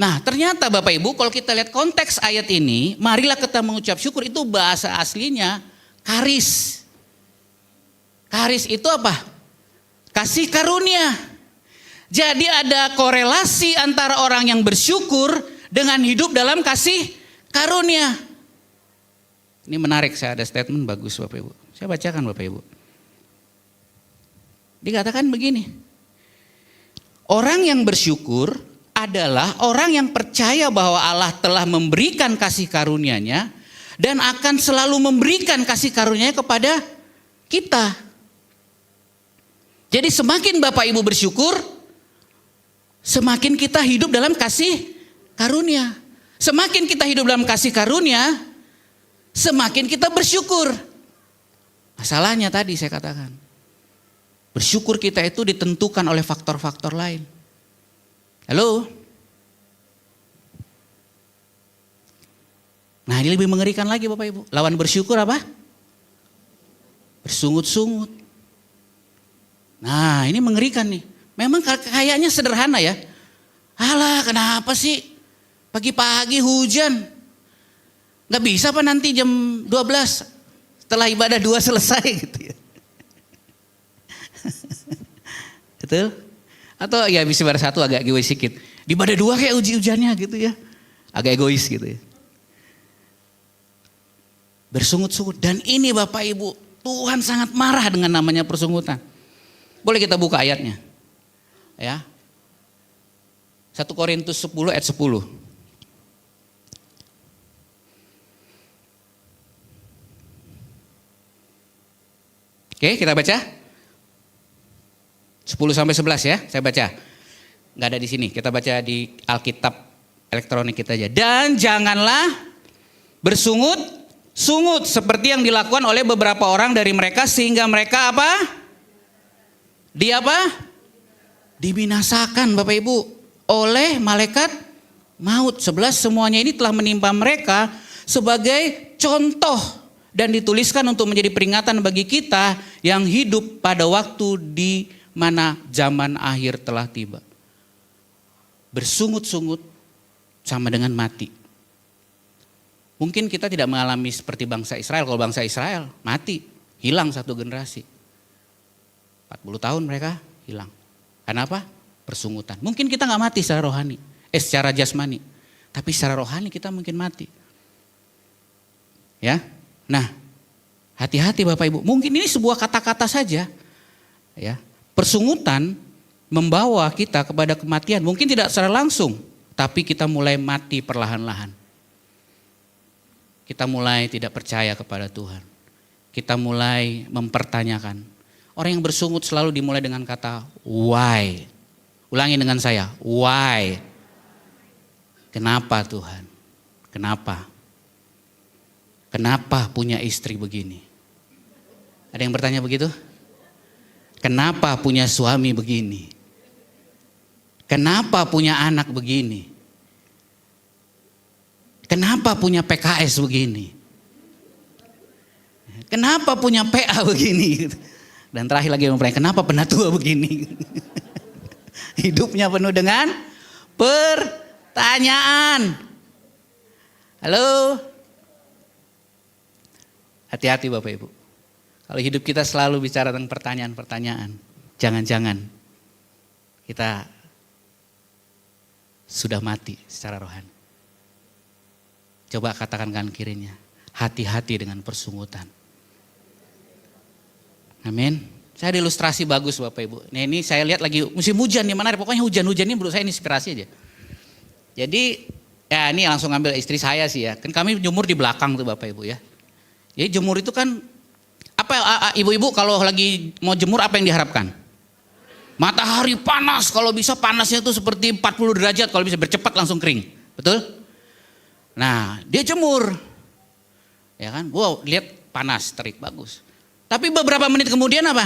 Nah, ternyata Bapak Ibu kalau kita lihat konteks ayat ini, marilah kita mengucap syukur, itu bahasa aslinya karis. Karis itu apa? Kasih karunia. Jadi ada korelasi antara orang yang bersyukur dengan hidup dalam kasih karunia. Ini menarik, saya ada statement bagus Bapak Ibu. Saya bacakan Bapak Ibu. Dikatakan begini. Orang yang bersyukur adalah orang yang percaya bahwa Allah telah memberikan kasih karunia-Nya dan akan selalu memberikan kasih karunia-Nya kepada kita. Jadi semakin Bapak Ibu bersyukur, semakin kita hidup dalam kasih karunia. Semakin kita hidup dalam kasih karunia, semakin kita bersyukur. Masalahnya tadi saya katakan, bersyukur kita itu ditentukan oleh faktor-faktor lain. Halo? Nah, ini lebih mengerikan lagi Bapak Ibu. Lawan bersyukur apa? Bersungut-sungut. Nah, ini mengerikan nih. Memang kayaknya sederhana ya. Alah, kenapa sih pagi-pagi hujan? Gak bisa apa nanti jam 12 setelah ibadah 2 selesai gitu ya. Betul? Atau ya bisa ibadah 1 agak egois sedikit. Di ibadah 2 kayak uji-ujiannya gitu ya. Agak egois gitu ya. Bersungut-sungut. Dan ini Bapak Ibu, Tuhan sangat marah dengan namanya persungutan. Boleh kita buka ayatnya. Ya. 1 Korintus 10 ayat 10. Oke, kita baca. 10 sampai 11 ya, saya baca. Enggak ada di sini, kita baca di Alkitab elektronik kita aja. Dan janganlah bersungut-sungut seperti yang dilakukan oleh beberapa orang dari mereka sehingga mereka apa? Dibinasakan Bapak Ibu. oleh malaikat maut. 11 semuanya ini telah menimpa mereka sebagai contoh dan dituliskan untuk menjadi peringatan bagi kita yang hidup pada waktu di mana zaman akhir telah tiba. Bersungut-sungut sama dengan mati. Mungkin kita tidak mengalami seperti bangsa Israel. Kalau bangsa Israel mati, hilang satu generasi. 40 tahun mereka hilang. Kenapa? Persungutan. Mungkin kita nggak mati secara rohani, secara jasmani. Tapi secara rohani kita mungkin mati. Ya, nah hati-hati Bapak Ibu. Mungkin ini sebuah kata-kata saja. Ya, persungutan membawa kita kepada kematian. Mungkin tidak secara langsung, tapi kita mulai mati perlahan-lahan. Kita mulai tidak percaya kepada Tuhan. Kita mulai mempertanyakan. Orang yang bersungut selalu dimulai dengan kata why. Ulangi dengan saya, why? Kenapa Tuhan? Kenapa? Kenapa punya istri begini? Ada yang bertanya begitu? Kenapa punya suami begini? Kenapa punya anak begini? Kenapa punya PKS begini? Kenapa punya PA begini? Dan terakhir lagi yang kenapa penatua begini? Hidupnya penuh dengan pertanyaan. Halo? Hati-hati Bapak Ibu. Kalau hidup kita selalu bicara tentang pertanyaan-pertanyaan, jangan-jangan kita sudah mati secara rohani. Coba katakan kanan kirinya, hati-hati dengan persungutan. Amin. Saya ada ilustrasi bagus Bapak Ibu. Nah ini saya lihat lagi musim hujan nih, menarik. Pokoknya hujan-hujan ini menurut saya inspirasi aja. Jadi ya ini langsung ambil istri saya sih ya. Kan kami jemur di belakang tuh Bapak Ibu ya. Jadi jemur itu kan, apa ibu-ibu kalau lagi mau jemur apa yang diharapkan? Matahari panas, kalau bisa panasnya itu seperti 40 derajat, kalau bisa bercepat langsung kering. Betul? Nah dia jemur, ya kan, wow lihat panas, terik, bagus. Tapi beberapa menit kemudian apa?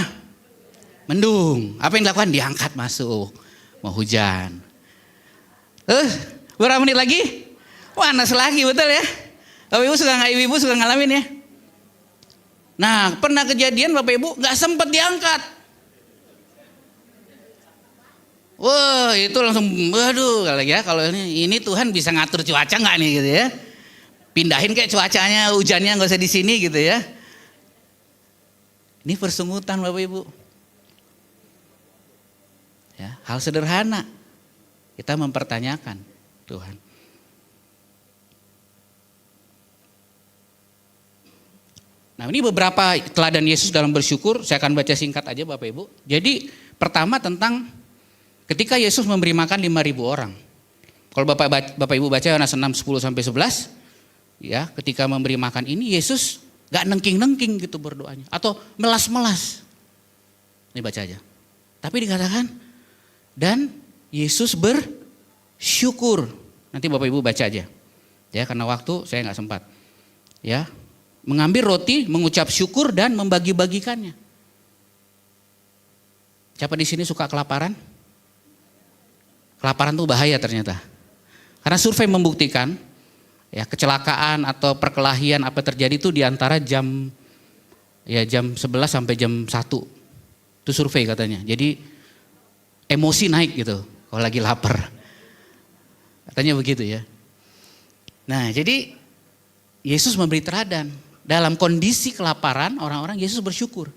Mendung. Apa yang dilakukan? Diangkat masuk, mau hujan. Beberapa menit lagi, panas lagi, betul ya? Bapak Ibu suka nggak, ibu-ibu suka ngalamin ya? Nah pernah kejadian Bapak Ibu nggak sempat diangkat. Wah itu langsung, waduh kalau ini Tuhan bisa ngatur cuaca nggak nih gitu ya? Pindahin kayak cuacanya, hujannya nggak usah di sini gitu ya? Ini persungutan Bapak Ibu. Ya, hal sederhana kita mempertanyakan Tuhan. Nah ini beberapa teladan Yesus dalam bersyukur, saya akan baca singkat aja Bapak Ibu. Jadi pertama tentang ketika Yesus memberi makan 5.000 orang. Kalau Bapak Ibu baca Yohanes 6:10-11, ya ketika memberi makan ini Yesus gak nengking-nengking gitu berdoanya. Atau melas-melas. Ini baca aja. Tapi dikatakan, dan Yesus bersyukur. Nanti Bapak Ibu baca aja. Ya karena waktu saya gak sempat. Ya. Mengambil roti, mengucap syukur dan membagi-bagikannya. Siapa di sini suka kelaparan? Kelaparan itu bahaya ternyata. Karena survei membuktikan ya kecelakaan atau perkelahian apa terjadi itu di antara jam 11 sampai jam 1. Itu survei katanya. Jadi emosi naik gitu kalau lagi lapar. Katanya begitu ya. Nah, jadi Yesus memberi teladan. Dalam kondisi kelaparan orang-orang Yesus bersyukur.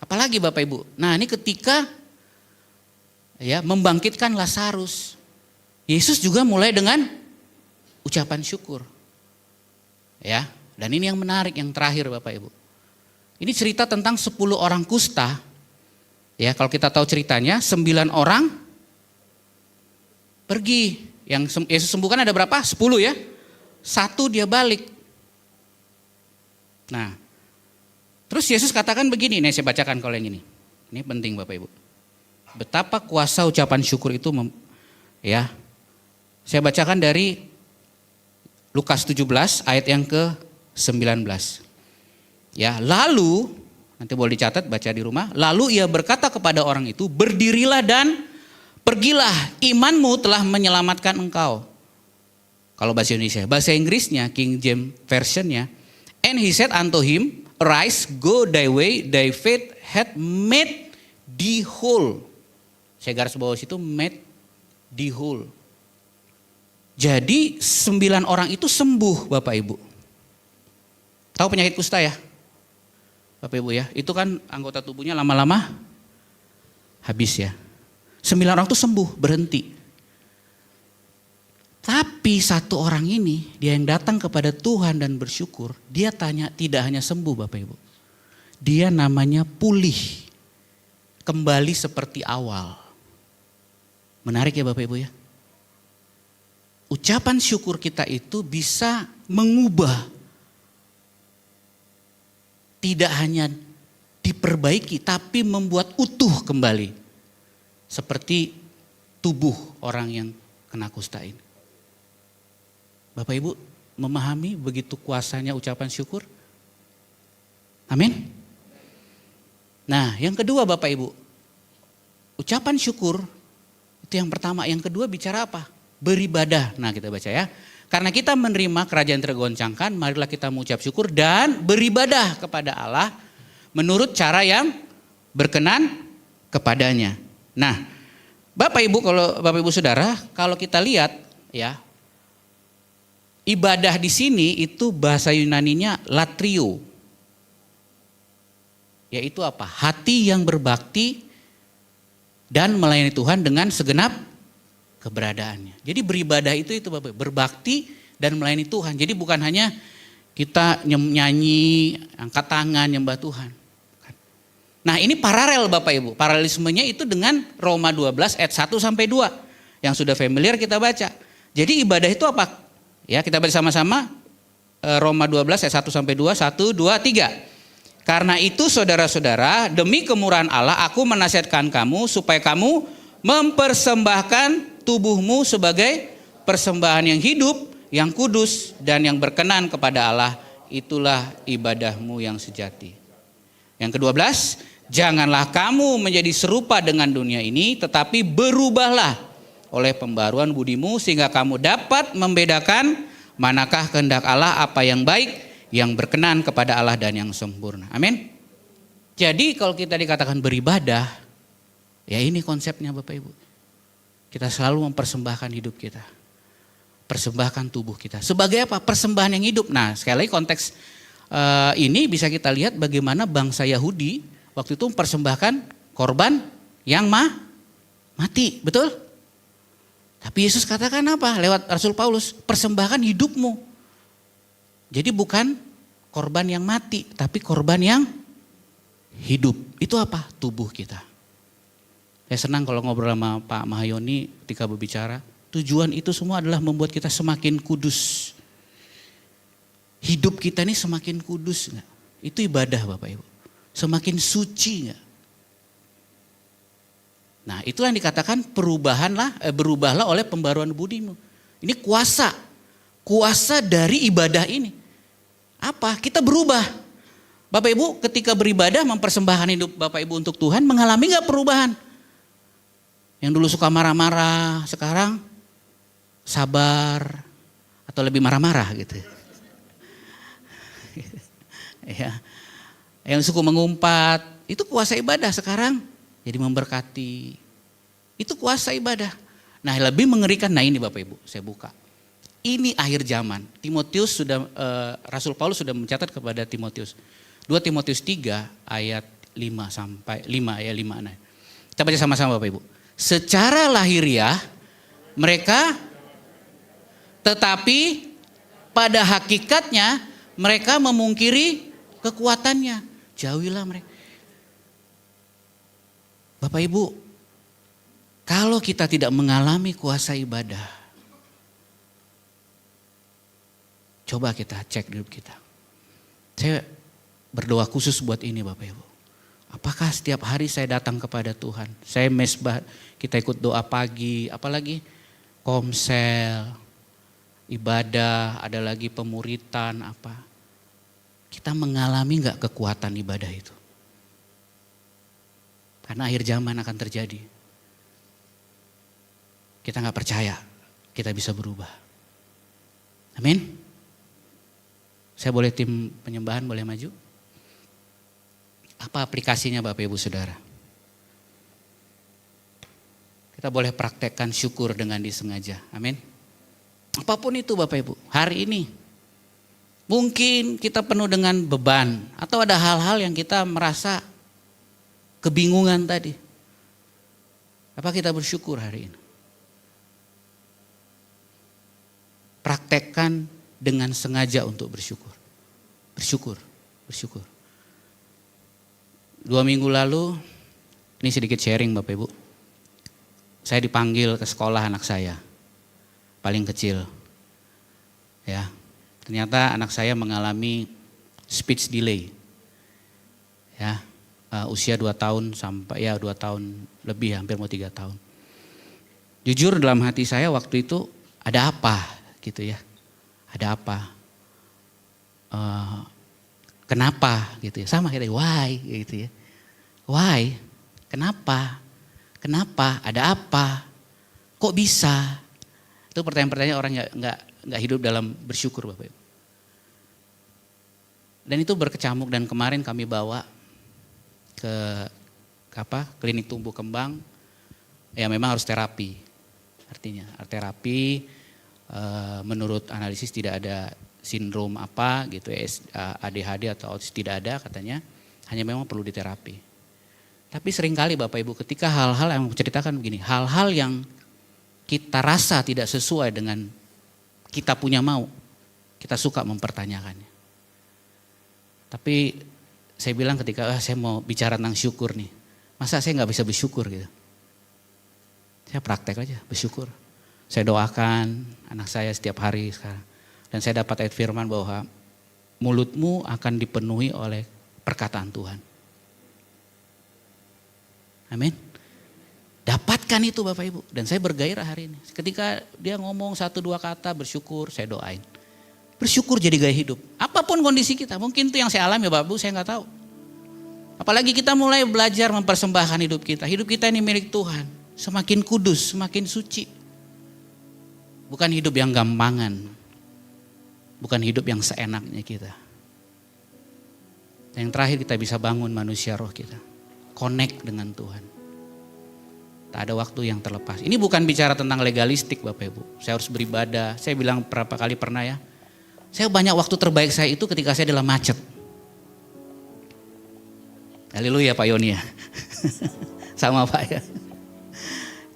Apalagi Bapak Ibu. Nah, ini ketika ya membangkitkan Lazarus. Yesus juga mulai dengan ucapan syukur. Ya, dan ini yang menarik yang terakhir Bapak Ibu. Ini cerita tentang 10 orang kusta. Ya, kalau kita tahu ceritanya, 9 orang pergi. Yang Yesus sembuhkan ada berapa? 10 ya. 1 dia balik. Nah, terus Yesus katakan begini, nih saya bacakan kalau yang ini. Ini penting Bapak Ibu. Betapa kuasa ucapan syukur itu ya. Saya bacakan dari Lukas 17 ayat yang ke-19. Ya, lalu nanti boleh dicatat baca di rumah. Lalu ia berkata kepada orang itu, berdirilah dan Pergilah, imanmu telah menyelamatkan engkau. Kalau bahasa Indonesia, bahasa Inggrisnya King James Versionnya, and he said unto him, arise, go thy way, thy faith hath made thee whole. Saya garis bawah situ, made thee whole. Jadi 9 orang itu sembuh Bapak Ibu. Tahu penyakit kusta ya? Bapak Ibu ya, itu kan anggota tubuhnya lama-lama habis ya. 9 orang itu sembuh, berhenti. Tapi 1 orang ini, dia yang datang kepada Tuhan dan bersyukur, dia tanya tidak hanya sembuh Bapak Ibu. Dia namanya pulih, kembali seperti awal. Menarik ya Bapak Ibu ya. Ucapan syukur kita itu bisa mengubah, tidak hanya diperbaiki tapi membuat utuh kembali. Seperti tubuh orang yang kena kusta ini. Bapak Ibu memahami begitu kuasanya ucapan syukur? Amin. Nah yang kedua Bapak Ibu, ucapan syukur itu yang pertama. Yang kedua bicara apa? Beribadah. Nah kita baca ya. Karena kita menerima kerajaan tergoncangkan, marilah kita mengucap syukur dan beribadah kepada Allah menurut cara yang berkenan kepadanya. Nah, Bapak Ibu, kalau Bapak Ibu Saudara, kalau kita lihat ya, ibadah di sini itu bahasa Yunaninya latrio. Yaitu apa? Hati yang berbakti dan melayani Tuhan dengan segenap keberadaannya. Jadi beribadah itu Bapak, berbakti dan melayani Tuhan. Jadi bukan hanya kita nyanyi, angkat tangan, nyembah Tuhan. Nah ini paralel Bapak Ibu. Paralelismenya itu dengan Roma 12 ayat 1 sampai 2. Yang sudah familiar kita baca. Jadi ibadah itu apa? Ya kita baca sama-sama. Roma 12 ayat 1 sampai 2. 1, 2, 3. Karena itu saudara-saudara, demi kemurahan Allah aku menasihatkan kamu supaya kamu mempersembahkan tubuhmu sebagai persembahan yang hidup, yang kudus, dan yang berkenan kepada Allah. Itulah ibadahmu yang sejati. Yang ke-12, janganlah kamu menjadi serupa dengan dunia ini, tetapi berubahlah oleh pembaruan budimu, sehingga kamu dapat membedakan manakah kehendak Allah, apa yang baik, yang berkenan kepada Allah dan yang sempurna. Amin. Jadi kalau kita dikatakan beribadah, ya ini konsepnya Bapak Ibu. Kita selalu mempersembahkan hidup kita. Persembahkan tubuh kita. Sebagai apa? Persembahan yang hidup. Nah sekali lagi konteks ini bisa kita lihat bagaimana bangsa Yahudi waktu itu mempersembahkan korban yang mati. Betul? Tapi Yesus katakan apa? Lewat Rasul Paulus, persembahkan hidupmu. Jadi bukan korban yang mati, tapi korban yang hidup. Itu apa? Tubuh kita. Saya senang kalau ngobrol sama Pak Mahayoni ketika berbicara. Tujuan itu semua adalah membuat kita semakin kudus. Hidup kita ini semakin kudus enggak? Itu ibadah Bapak Ibu. Semakin suci enggak? Nah itulah yang dikatakan berubahlah oleh pembaruan budimu. Ini kuasa. Kuasa dari ibadah ini. Apa? Kita berubah. Bapak Ibu ketika beribadah mempersembahkan hidup Bapak Ibu untuk Tuhan mengalami enggak perubahan? Yang dulu suka marah-marah, sekarang sabar atau lebih marah-marah gitu. Ya. Yang suka mengumpat, itu kuasa ibadah sekarang jadi memberkati. Itu kuasa ibadah. Nah, lebih mengerikan, nah ini Bapak Ibu, saya buka. Ini akhir zaman. Timotius sudah Rasul Paulus sudah mencatat kepada Timotius. 2 Timotius 3 ayat 5 sampai 5 ya 5. Nah. Kita baca sama-sama Bapak Ibu. Secara lahiriah mereka, tetapi pada hakikatnya mereka memungkiri kekuatannya. Jauhilah mereka. Bapak Ibu, kalau kita tidak mengalami kuasa ibadah, coba kita cek hidup kita. Saya berdoa khusus buat ini Bapak Ibu. Apakah setiap hari saya datang kepada Tuhan? Saya mesbah, kita ikut doa pagi, apalagi komsel, ibadah, ada lagi pemuritan apa. Kita mengalami enggak kekuatan ibadah itu? Karena akhir zaman akan terjadi. kita gak percaya kita bisa berubah. Amin. Saya boleh tim penyembahan boleh maju? Apa aplikasinya Bapak Ibu Saudara? Kita boleh praktekkan syukur dengan disengaja. Amin. Apapun itu Bapak Ibu, hari ini mungkin kita penuh dengan beban atau ada hal-hal yang kita merasa kebingungan tadi. Apa kita bersyukur hari ini? Praktekkan dengan sengaja untuk bersyukur. Bersyukur. 2 minggu lalu, ini sedikit sharing Bapak Ibu. Saya dipanggil ke sekolah anak saya, paling kecil. Ya, ternyata anak saya mengalami speech delay. Ya, usia 2 tahun sampai 2 tahun lebih, hampir mau 3 tahun. Jujur dalam hati saya waktu itu ada apa gitu ya. Ada apa? Kenapa gitu ya. Sama kayak why gitu ya. Why? Kenapa? Kenapa? Ada apa? Kok bisa? Itu pertanyaan-pertanyaan orang nggak hidup dalam bersyukur Bapak Ibu. Dan itu berkecamuk dan kemarin kami bawa ke klinik tumbuh kembang. Ya memang harus terapi. Artinya terapi menurut analisis tidak ada sindrom apa gitu ya, ADHD atau autis tidak ada katanya, hanya memang perlu diterapi. Tapi seringkali Bapak Ibu ketika hal-hal yang menceritakan begini, hal-hal yang kita rasa tidak sesuai dengan kita punya mau, kita suka mempertanyakannya. Tapi saya bilang ketika saya mau bicara tentang syukur nih, masa saya nggak bisa bersyukur gitu. Saya praktek aja bersyukur. Saya doakan anak saya setiap hari sekarang. Dan saya dapat ayat firman bahwa mulutmu akan dipenuhi oleh perkataan Tuhan. Amin. Dapatkan itu Bapak Ibu. Dan saya bergairah hari ini. Ketika dia ngomong 1-2 kata bersyukur, saya doain. Bersyukur jadi gaya hidup. Apapun kondisi kita. Mungkin itu yang saya alami Bapak Ibu, saya nggak tahu. Apalagi kita mulai belajar mempersembahkan hidup kita. Hidup kita ini milik Tuhan. Semakin kudus, semakin suci. Bukan hidup yang gampangan. Bukan hidup yang seenaknya kita. Dan yang terakhir kita bisa bangun manusia roh kita. Connect dengan Tuhan. Tak ada waktu yang terlepas. Ini bukan bicara tentang legalistik Bapak Ibu. Saya harus beribadah. Saya bilang berapa kali pernah ya. Saya banyak waktu terbaik saya itu ketika saya dalam macet. Haleluya Pak Yoni ya. Sama Pak ya.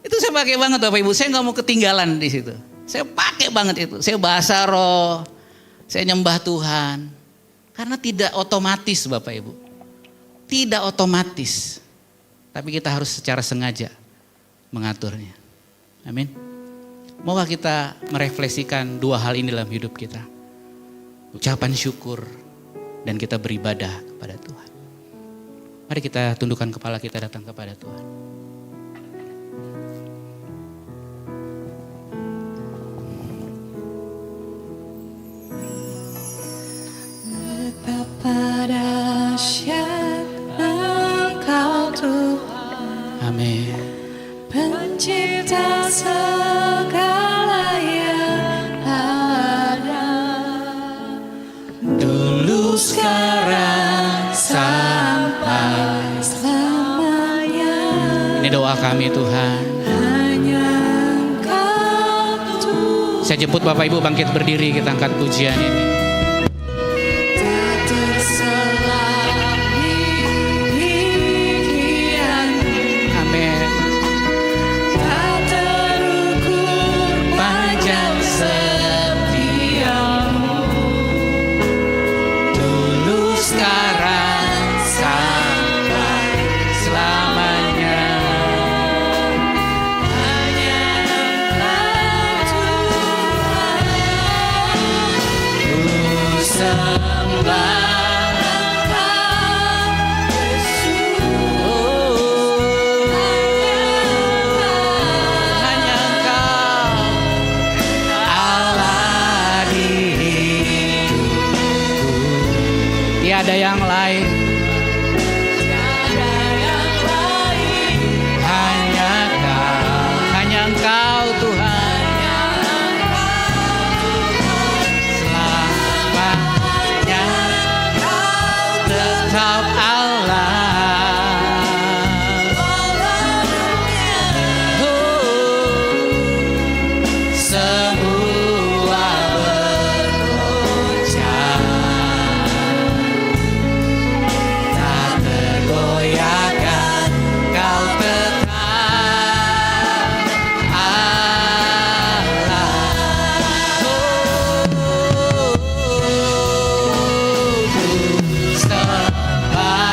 Itu saya pakai banget Bapak Ibu. Saya gak mau ketinggalan di situ. Saya pakai banget itu. Saya bahasa roh. Saya nyembah Tuhan. Karena tidak otomatis Bapak Ibu. Tidak otomatis. Tapi kita harus secara sengaja mengaturnya. Amin. Moga kita merefleksikan 2 hal ini dalam hidup kita. Ucapan syukur dan kita beribadah kepada Tuhan. Mari kita tundukkan kepala kita datang kepada Tuhan. Betapa dahsyat Engkau Tuhan, Amin. Pencipta segala yang ada. Dulu sekarang sampai Selamanya ini doa kami Tuhan. hanya Engkau Tuhan. Saya jemput Bapak Ibu bangkit berdiri, kita angkat pujian ini. Tak terselang di pikiranmu, Amin. tak terukur panjang setiamu. Dulu sekarang sampai selamanya. Hanya Engkau Tuhan. Ku sembah hanya Engkau Allah di hidupku. Tiada yang lain. Hanya Engkau tetap Allah. Semua bergoncang, tak tergoyahkan, Kau tetap Allah. Sembahkan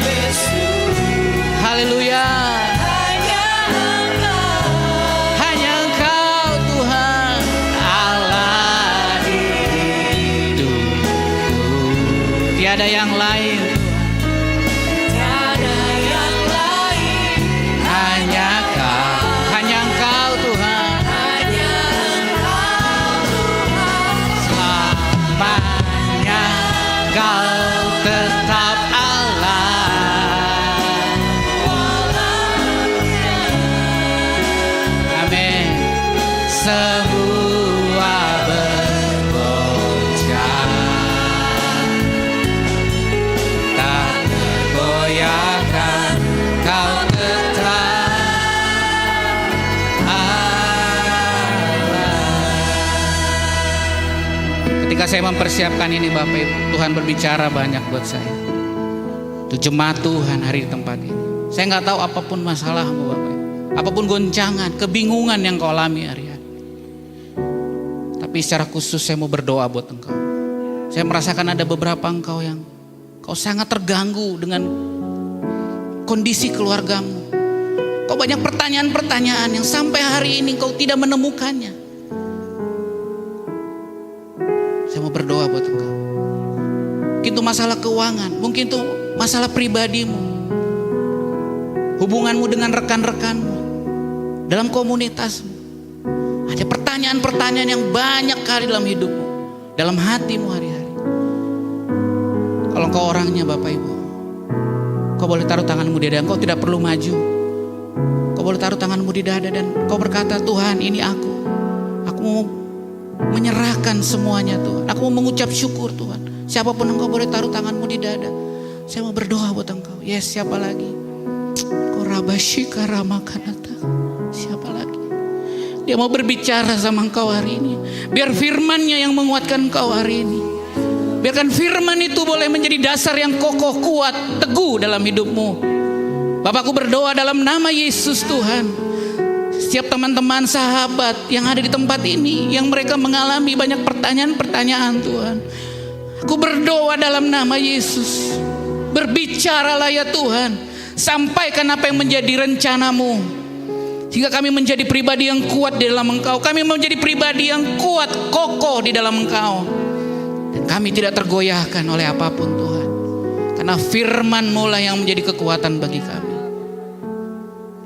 Yesus. Haleluya. Hanya Engkau Tuhan Allah hidupku. Tiada yang lain. Tiada yang lain. Hanya Engkau Tuhan. Hanya Engkau Tuhan. Selamanya Kau tetap Allah. Amin. Semua bergoncang, tak tergoyahkan, Kau tetap Allah. Ketika saya mempersiapkan ini Bapak Ibu, Tuhan berbicara banyak buat saya. Itu jemaat Tuhan hari di tempat ini. Saya nggak tahu apapun masalahmu Bapak Ibu, apapun goncangan, kebingungan yang kau alami hari-hari. Tapi secara khusus saya mau berdoa buat engkau. Saya merasakan ada beberapa engkau yang kau sangat terganggu dengan kondisi keluargamu. Kau banyak pertanyaan-pertanyaan yang sampai hari ini kau tidak menemukannya. Saya mau berdoa buat engkau. Mungkin itu masalah keuangan, mungkin itu masalah pribadimu, hubunganmu dengan rekan-rekanmu, dalam komunitasmu. Ada pertanyaan-pertanyaan yang banyak kali dalam hidupmu, dalam hatimu hari-hari. Kalau engkau orangnya Bapak Ibu, kau boleh taruh tanganmu di dada, engkau tidak perlu maju. Kau boleh taruh tanganmu di dada dan kau berkata, Tuhan ini aku mau menyerahkan semuanya Tuhan. Aku mau mengucap syukur Tuhan. Siapapun engkau boleh taruh tanganmu di dada. Saya mau berdoa buat engkau. Yes, siapa lagi? Korabashika ramakanata. Siapa lagi? Dia mau berbicara sama engkau hari ini. Biar firman-Nya yang menguatkan engkau hari ini. Biarkan firman itu boleh menjadi dasar yang kokoh, kuat, teguh dalam hidupmu. Bapakku berdoa dalam nama Yesus Tuhan. Setiap teman-teman sahabat yang ada di tempat ini, yang mereka mengalami banyak pertanyaan-pertanyaan Tuhan, aku berdoa dalam nama Yesus. Berbicaralah ya Tuhan. Sampaikan apa yang menjadi rencanamu, sehingga kami menjadi pribadi yang kuat di dalam Engkau. Kami menjadi pribadi yang kuat, kokoh di dalam Engkau. Dan kami tidak tergoyahkan oleh apapun Tuhan. Karena firman-Mu lah yang menjadi kekuatan bagi kami.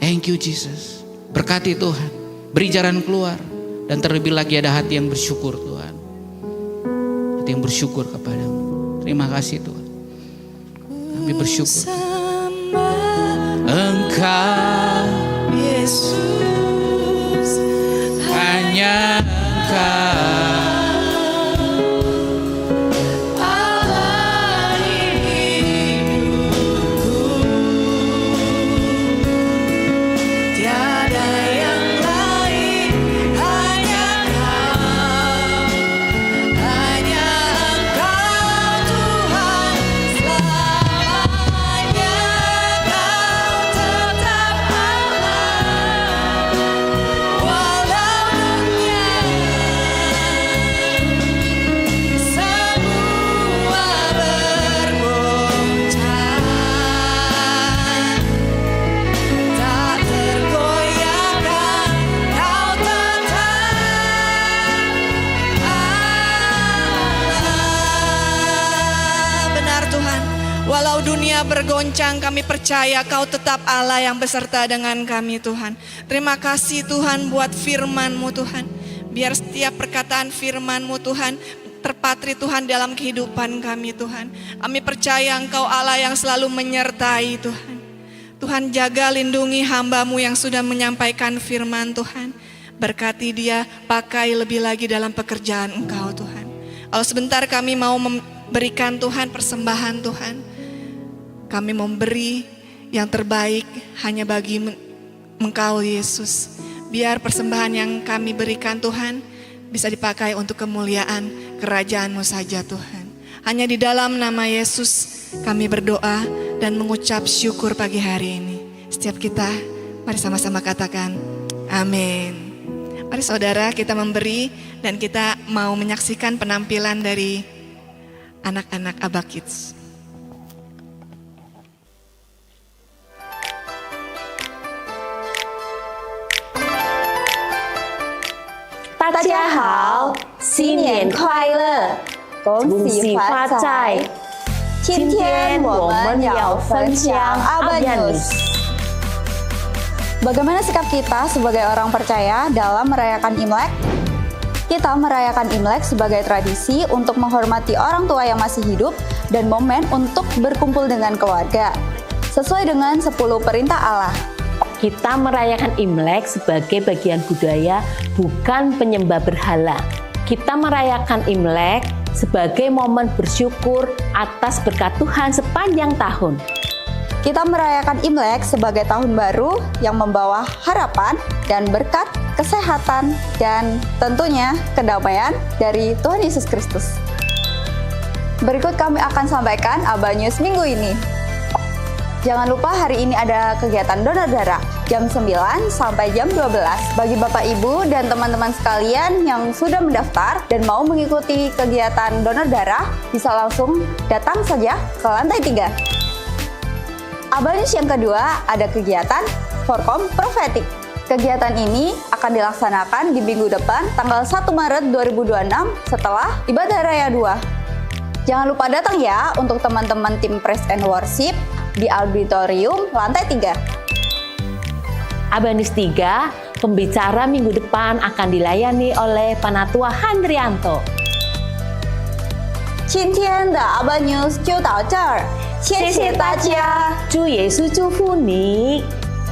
Thank you Jesus. Berkati Tuhan. Beri jalan keluar. Dan terlebih lagi ada hati yang bersyukur Tuhan. Hati yang bersyukur kepadamu. Terima kasih Tuhan. Kami bersyukur. Engkau Yesus, hanya Engkau. Walau dunia bergoncang, kami percaya Kau tetap Allah yang beserta dengan kami Tuhan. Terima kasih Tuhan buat firman-Mu Tuhan. Biar setiap perkataan firman-Mu Tuhan terpatri Tuhan dalam kehidupan kami Tuhan. Kami percaya Engkau Allah yang selalu menyertai Tuhan. Tuhan jaga lindungi hamba-Mu yang sudah menyampaikan firman Tuhan. Berkati dia, pakai lebih lagi dalam pekerjaan Engkau Tuhan. Kalau sebentar kami mau berikan Tuhan persembahan Tuhan. Kami memberi yang terbaik hanya bagi Engkau Yesus. Biar persembahan yang kami berikan Tuhan bisa dipakai untuk kemuliaan kerajaan-Mu saja Tuhan. Hanya di dalam nama Yesus kami berdoa dan mengucap syukur pagi hari ini. Setiap kita, mari sama-sama katakan amin. Mari saudara, kita memberi dan kita mau menyaksikan penampilan dari anak-anak Abba Kids. 大家好，新年快乐，恭喜发财！今天我们要分享 Abba News. Bagaimana sikap kita sebagai orang percaya dalam merayakan Imlek? Kita merayakan Imlek sebagai tradisi untuk menghormati orang tua yang masih hidup dan momen untuk berkumpul dengan keluarga, sesuai dengan 10 perintah Allah. Kita merayakan Imlek sebagai bagian budaya, bukan penyembah berhala. Kita merayakan Imlek sebagai momen bersyukur atas berkat Tuhan sepanjang tahun. Kita merayakan Imlek sebagai tahun baru yang membawa harapan dan berkat, kesehatan, dan tentunya kedamaian dari Tuhan Yesus Kristus. Berikut kami akan sampaikan Abba News minggu ini. Jangan lupa hari ini ada kegiatan donor darah jam 9 sampai jam 12. Bagi Bapak Ibu dan teman-teman sekalian yang sudah mendaftar dan mau mengikuti kegiatan donor darah, bisa langsung datang saja ke lantai 3. Abba News yang kedua ada kegiatan Forkom Prophetic. Kegiatan ini akan dilaksanakan di minggu depan tanggal 1 Maret 2026 setelah Ibadah Raya 2. Jangan lupa datang ya untuk teman-teman tim Praise and Worship di auditorium lantai 3. Abba News 3, pembicara minggu depan akan dilayani oleh Panatua Handrianto. 今天的 Abba News 就到这儿，谢谢大家，祝耶稣祝福你，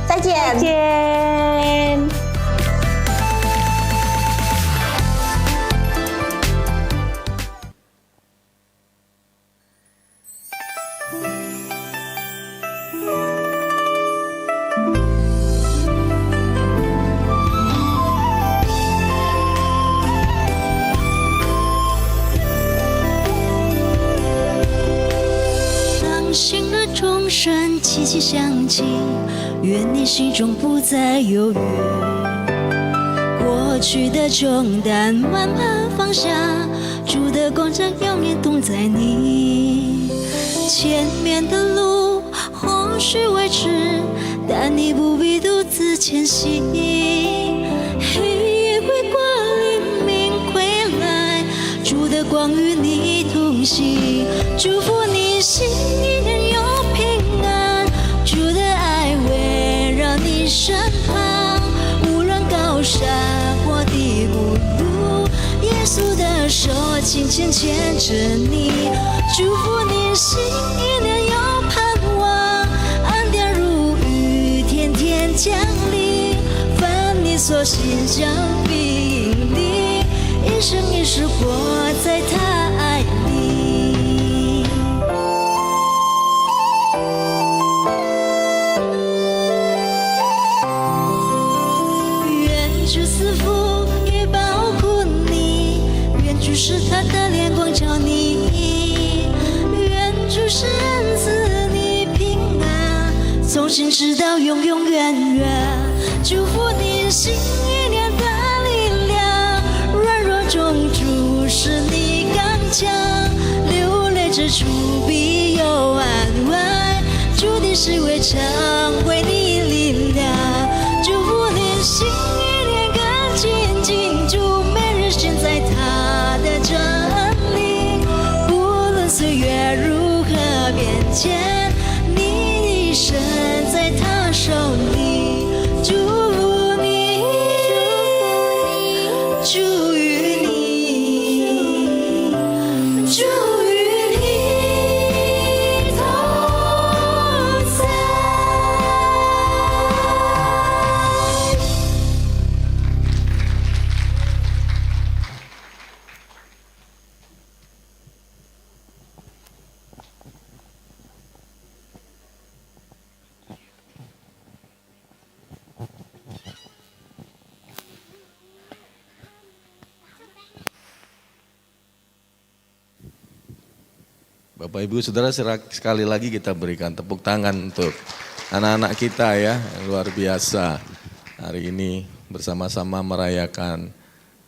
再见。再见。新的钟声齐齐响起，愿你心中不再犹豫，过去的重担慢慢放下，主的光照永远同在你。前面的路或许未知，但你不必独自前行。黑夜会过，黎明归来，主的光与你同行，祝福你心依然有平安，主的爱围绕你身旁，无论高山或低谷路，耶稣的手紧紧牵着你，祝福你心依然有盼望，恩典如雨天天降临，凡你所行将必引领，一生一世活在他爱里。主赐福也保护你，愿主使他的脸光照你，愿主使恩赐你平安，从今直到永永远远，祝福你心意念的力量，软弱中主使你刚强，流泪之处必有安慰，主的是为常为你力量，祝福你心紧紧住，每日现在他的真理，不论岁月如何变迁，你的身在他手里，祝福你，祝与你，祝与你同在。Bapak Ibu Saudara, sekali lagi kita berikan tepuk tangan untuk anak-anak kita ya, yang luar biasa. Hari ini bersama-sama merayakan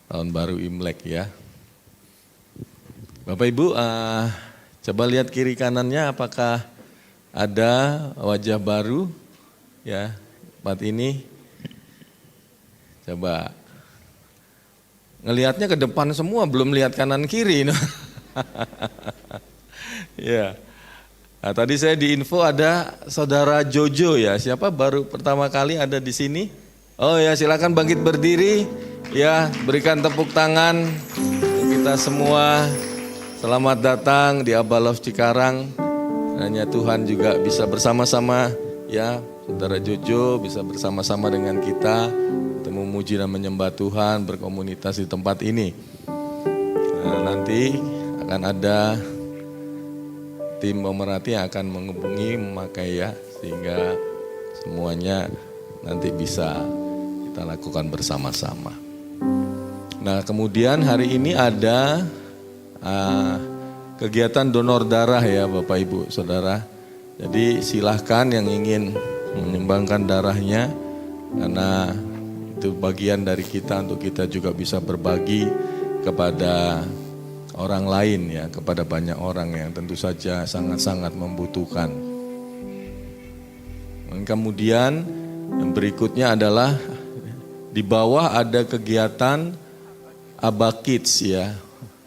Tahun Baru Imlek ya. Bapak Ibu, coba lihat kiri kanannya apakah ada wajah baru ya tempat ini. Coba ngelihatnya ke depan semua, belum lihat kanan kiri. Ya. Nah, tadi saya diinfo ada saudara Jojo ya. Siapa baru pertama kali ada di sini? Oh ya, silakan bangkit berdiri. Ya, berikan tepuk tangan untuk kita semua. Selamat datang di Abba Love Cikarang. Hanya Tuhan juga bisa bersama-sama ya, saudara Jojo bisa bersama-sama dengan kita untuk memuji dan menyembah Tuhan, berkomunitas di tempat ini. Nah, nanti akan ada tim pemerhati yang akan menghubungi memakai ya, sehingga semuanya nanti bisa kita lakukan bersama-sama. Nah, kemudian hari ini ada kegiatan donor darah ya Bapak Ibu Saudara. Jadi silahkan yang ingin menyumbangkan darahnya, karena itu bagian dari kita untuk kita juga bisa berbagi kepada orang lain ya, kepada banyak orang yang tentu saja sangat-sangat membutuhkan. Dan kemudian yang berikutnya adalah di bawah ada kegiatan Abba Kids ya,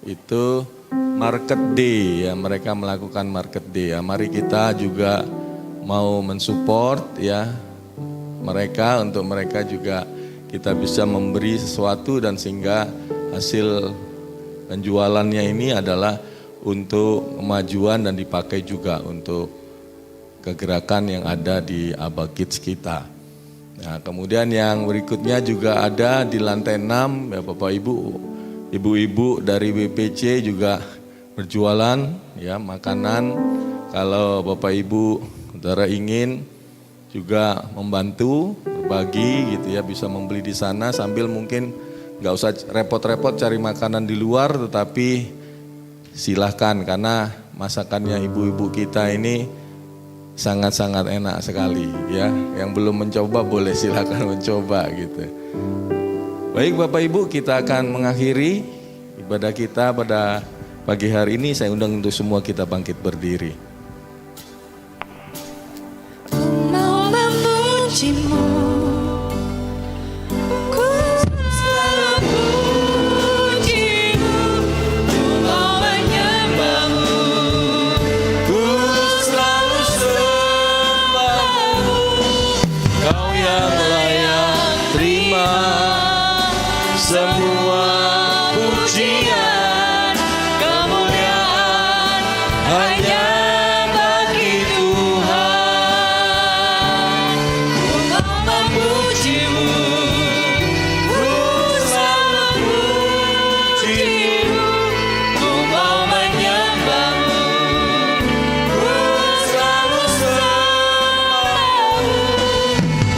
itu Market Day ya, mereka melakukan Market Day ya. Mari kita juga mau mensupport ya mereka, untuk mereka juga kita bisa memberi sesuatu, dan sehingga hasil penjualannya ini adalah untuk kemajuan dan dipakai juga untuk kegerakan yang ada di Abba Kids kita. Nah, kemudian yang berikutnya juga ada di lantai 6 ya Bapak Ibu, ibu-ibu dari WPC juga berjualan ya makanan. Kalau Bapak Ibu saudara ingin juga membantu berbagi gitu ya, bisa membeli di sana sambil mungkin nggak usah repot-repot cari makanan di luar, tetapi silahkan, karena masakannya ibu-ibu kita ini sangat-sangat enak sekali ya. Yang belum mencoba boleh silahkan mencoba gitu. Baik Bapak Ibu, kita akan mengakhiri ibadah kita pada pagi hari ini. Saya undang untuk semua kita bangkit berdiri. Mau memujimu, semua pujian, kemuliaan hanya bagi Tuhan. Ku mau memuji-Mu, ku selalu puji-Mu, ku mau menyembah-Mu, ku selalu sembah-Mu.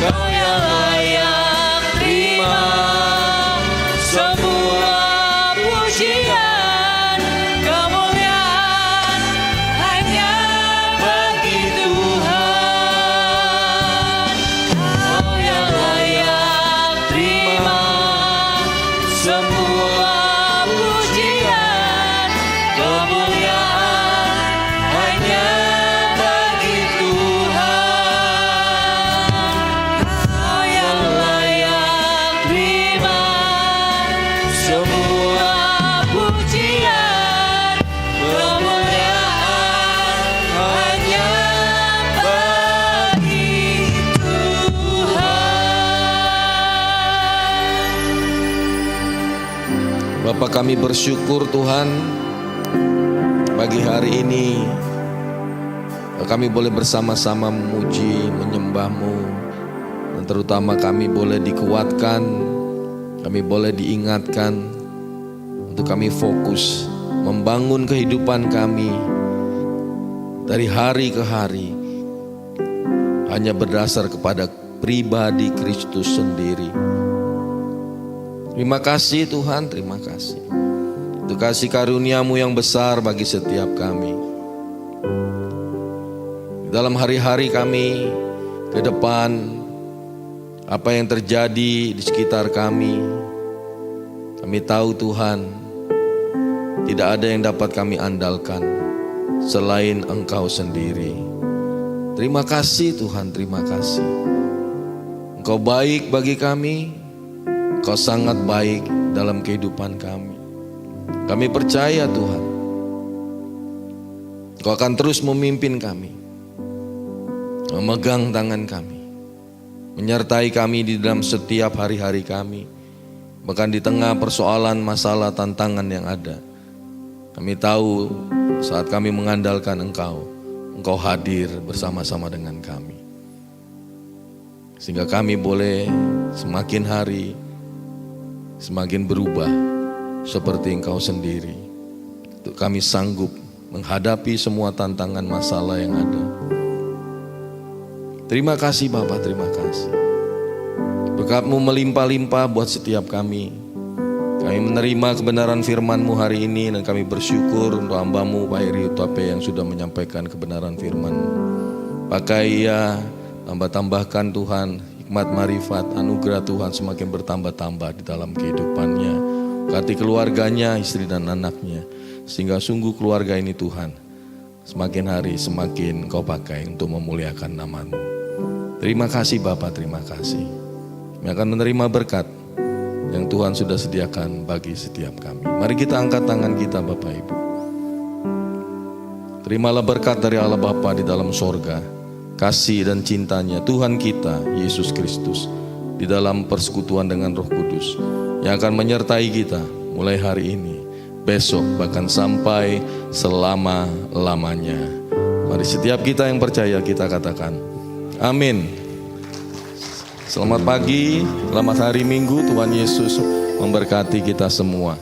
Kau yang layak terima semua pujian, kemuliaan hanya bagi Tuhan. Kau yang layak terima semua pujian, kemuliaan hanya bagi Tuhan. Kau yang layak terima semua pujian, kemuliaan hanya bagi Tuhan. Bapa, kami bersyukur Tuhan pagi hari ini kami boleh bersama-sama memuji, menyembah-Mu, dan terutama kami boleh dikuatkan, kami boleh diingatkan untuk kami fokus membangun kehidupan kami dari hari ke hari hanya berdasar kepada pribadi Kristus sendiri. Terima kasih Tuhan, terima kasih untuk kasih karunia-Mu yang besar bagi setiap kami. dalam hari-hari kami ke depan, apa yang terjadi di sekitar kami tahu Tuhan, tidak ada yang dapat kami andalkan selain Engkau sendiri. Terima kasih Tuhan, terima kasih. Engkau baik bagi kami, Engkau sangat baik dalam kehidupan kami. Kami percaya Tuhan, Engkau akan terus memimpin kami, memegang tangan kami, menyertai kami di dalam setiap hari-hari kami. Bahkan di tengah persoalan, masalah, tantangan yang ada, kami tahu saat kami mengandalkan Engkau, Engkau hadir bersama-sama dengan kami. Sehingga kami boleh semakin hari semakin berubah seperti Engkau sendiri. Untuk kami sanggup menghadapi semua tantangan masalah yang ada. Terima kasih Bapa, terima kasih. Berkat-Mu melimpah-limpah buat setiap kami. Kami menerima kebenaran firman-Mu hari ini dan kami bersyukur untuk hamba-Mu Pak Heri Utape yang sudah menyampaikan kebenaran firman-Mu. Pakai ia, tambah-tambahkan Tuhan, hikmat marifat, anugerah Tuhan semakin bertambah-tambah di dalam kehidupannya. Berkati keluarganya, istri dan anaknya, sehingga sungguh keluarga ini Tuhan, semakin hari semakin Kau pakai untuk memuliakan nama-Mu. Terima kasih Bapa, terima kasih. Kami akan menerima berkat yang Tuhan sudah sediakan bagi setiap kami. Mari kita angkat tangan kita Bapak Ibu. Terimalah berkat dari Allah Bapa di dalam sorga, kasih dan cintanya Tuhan kita Yesus Kristus di dalam persekutuan dengan Roh Kudus yang akan menyertai kita mulai hari ini, besok, bahkan sampai selama-lamanya. Mari setiap kita yang percaya kita katakan amin. Selamat pagi, selamat hari Minggu, Tuhan Yesus memberkati kita semua.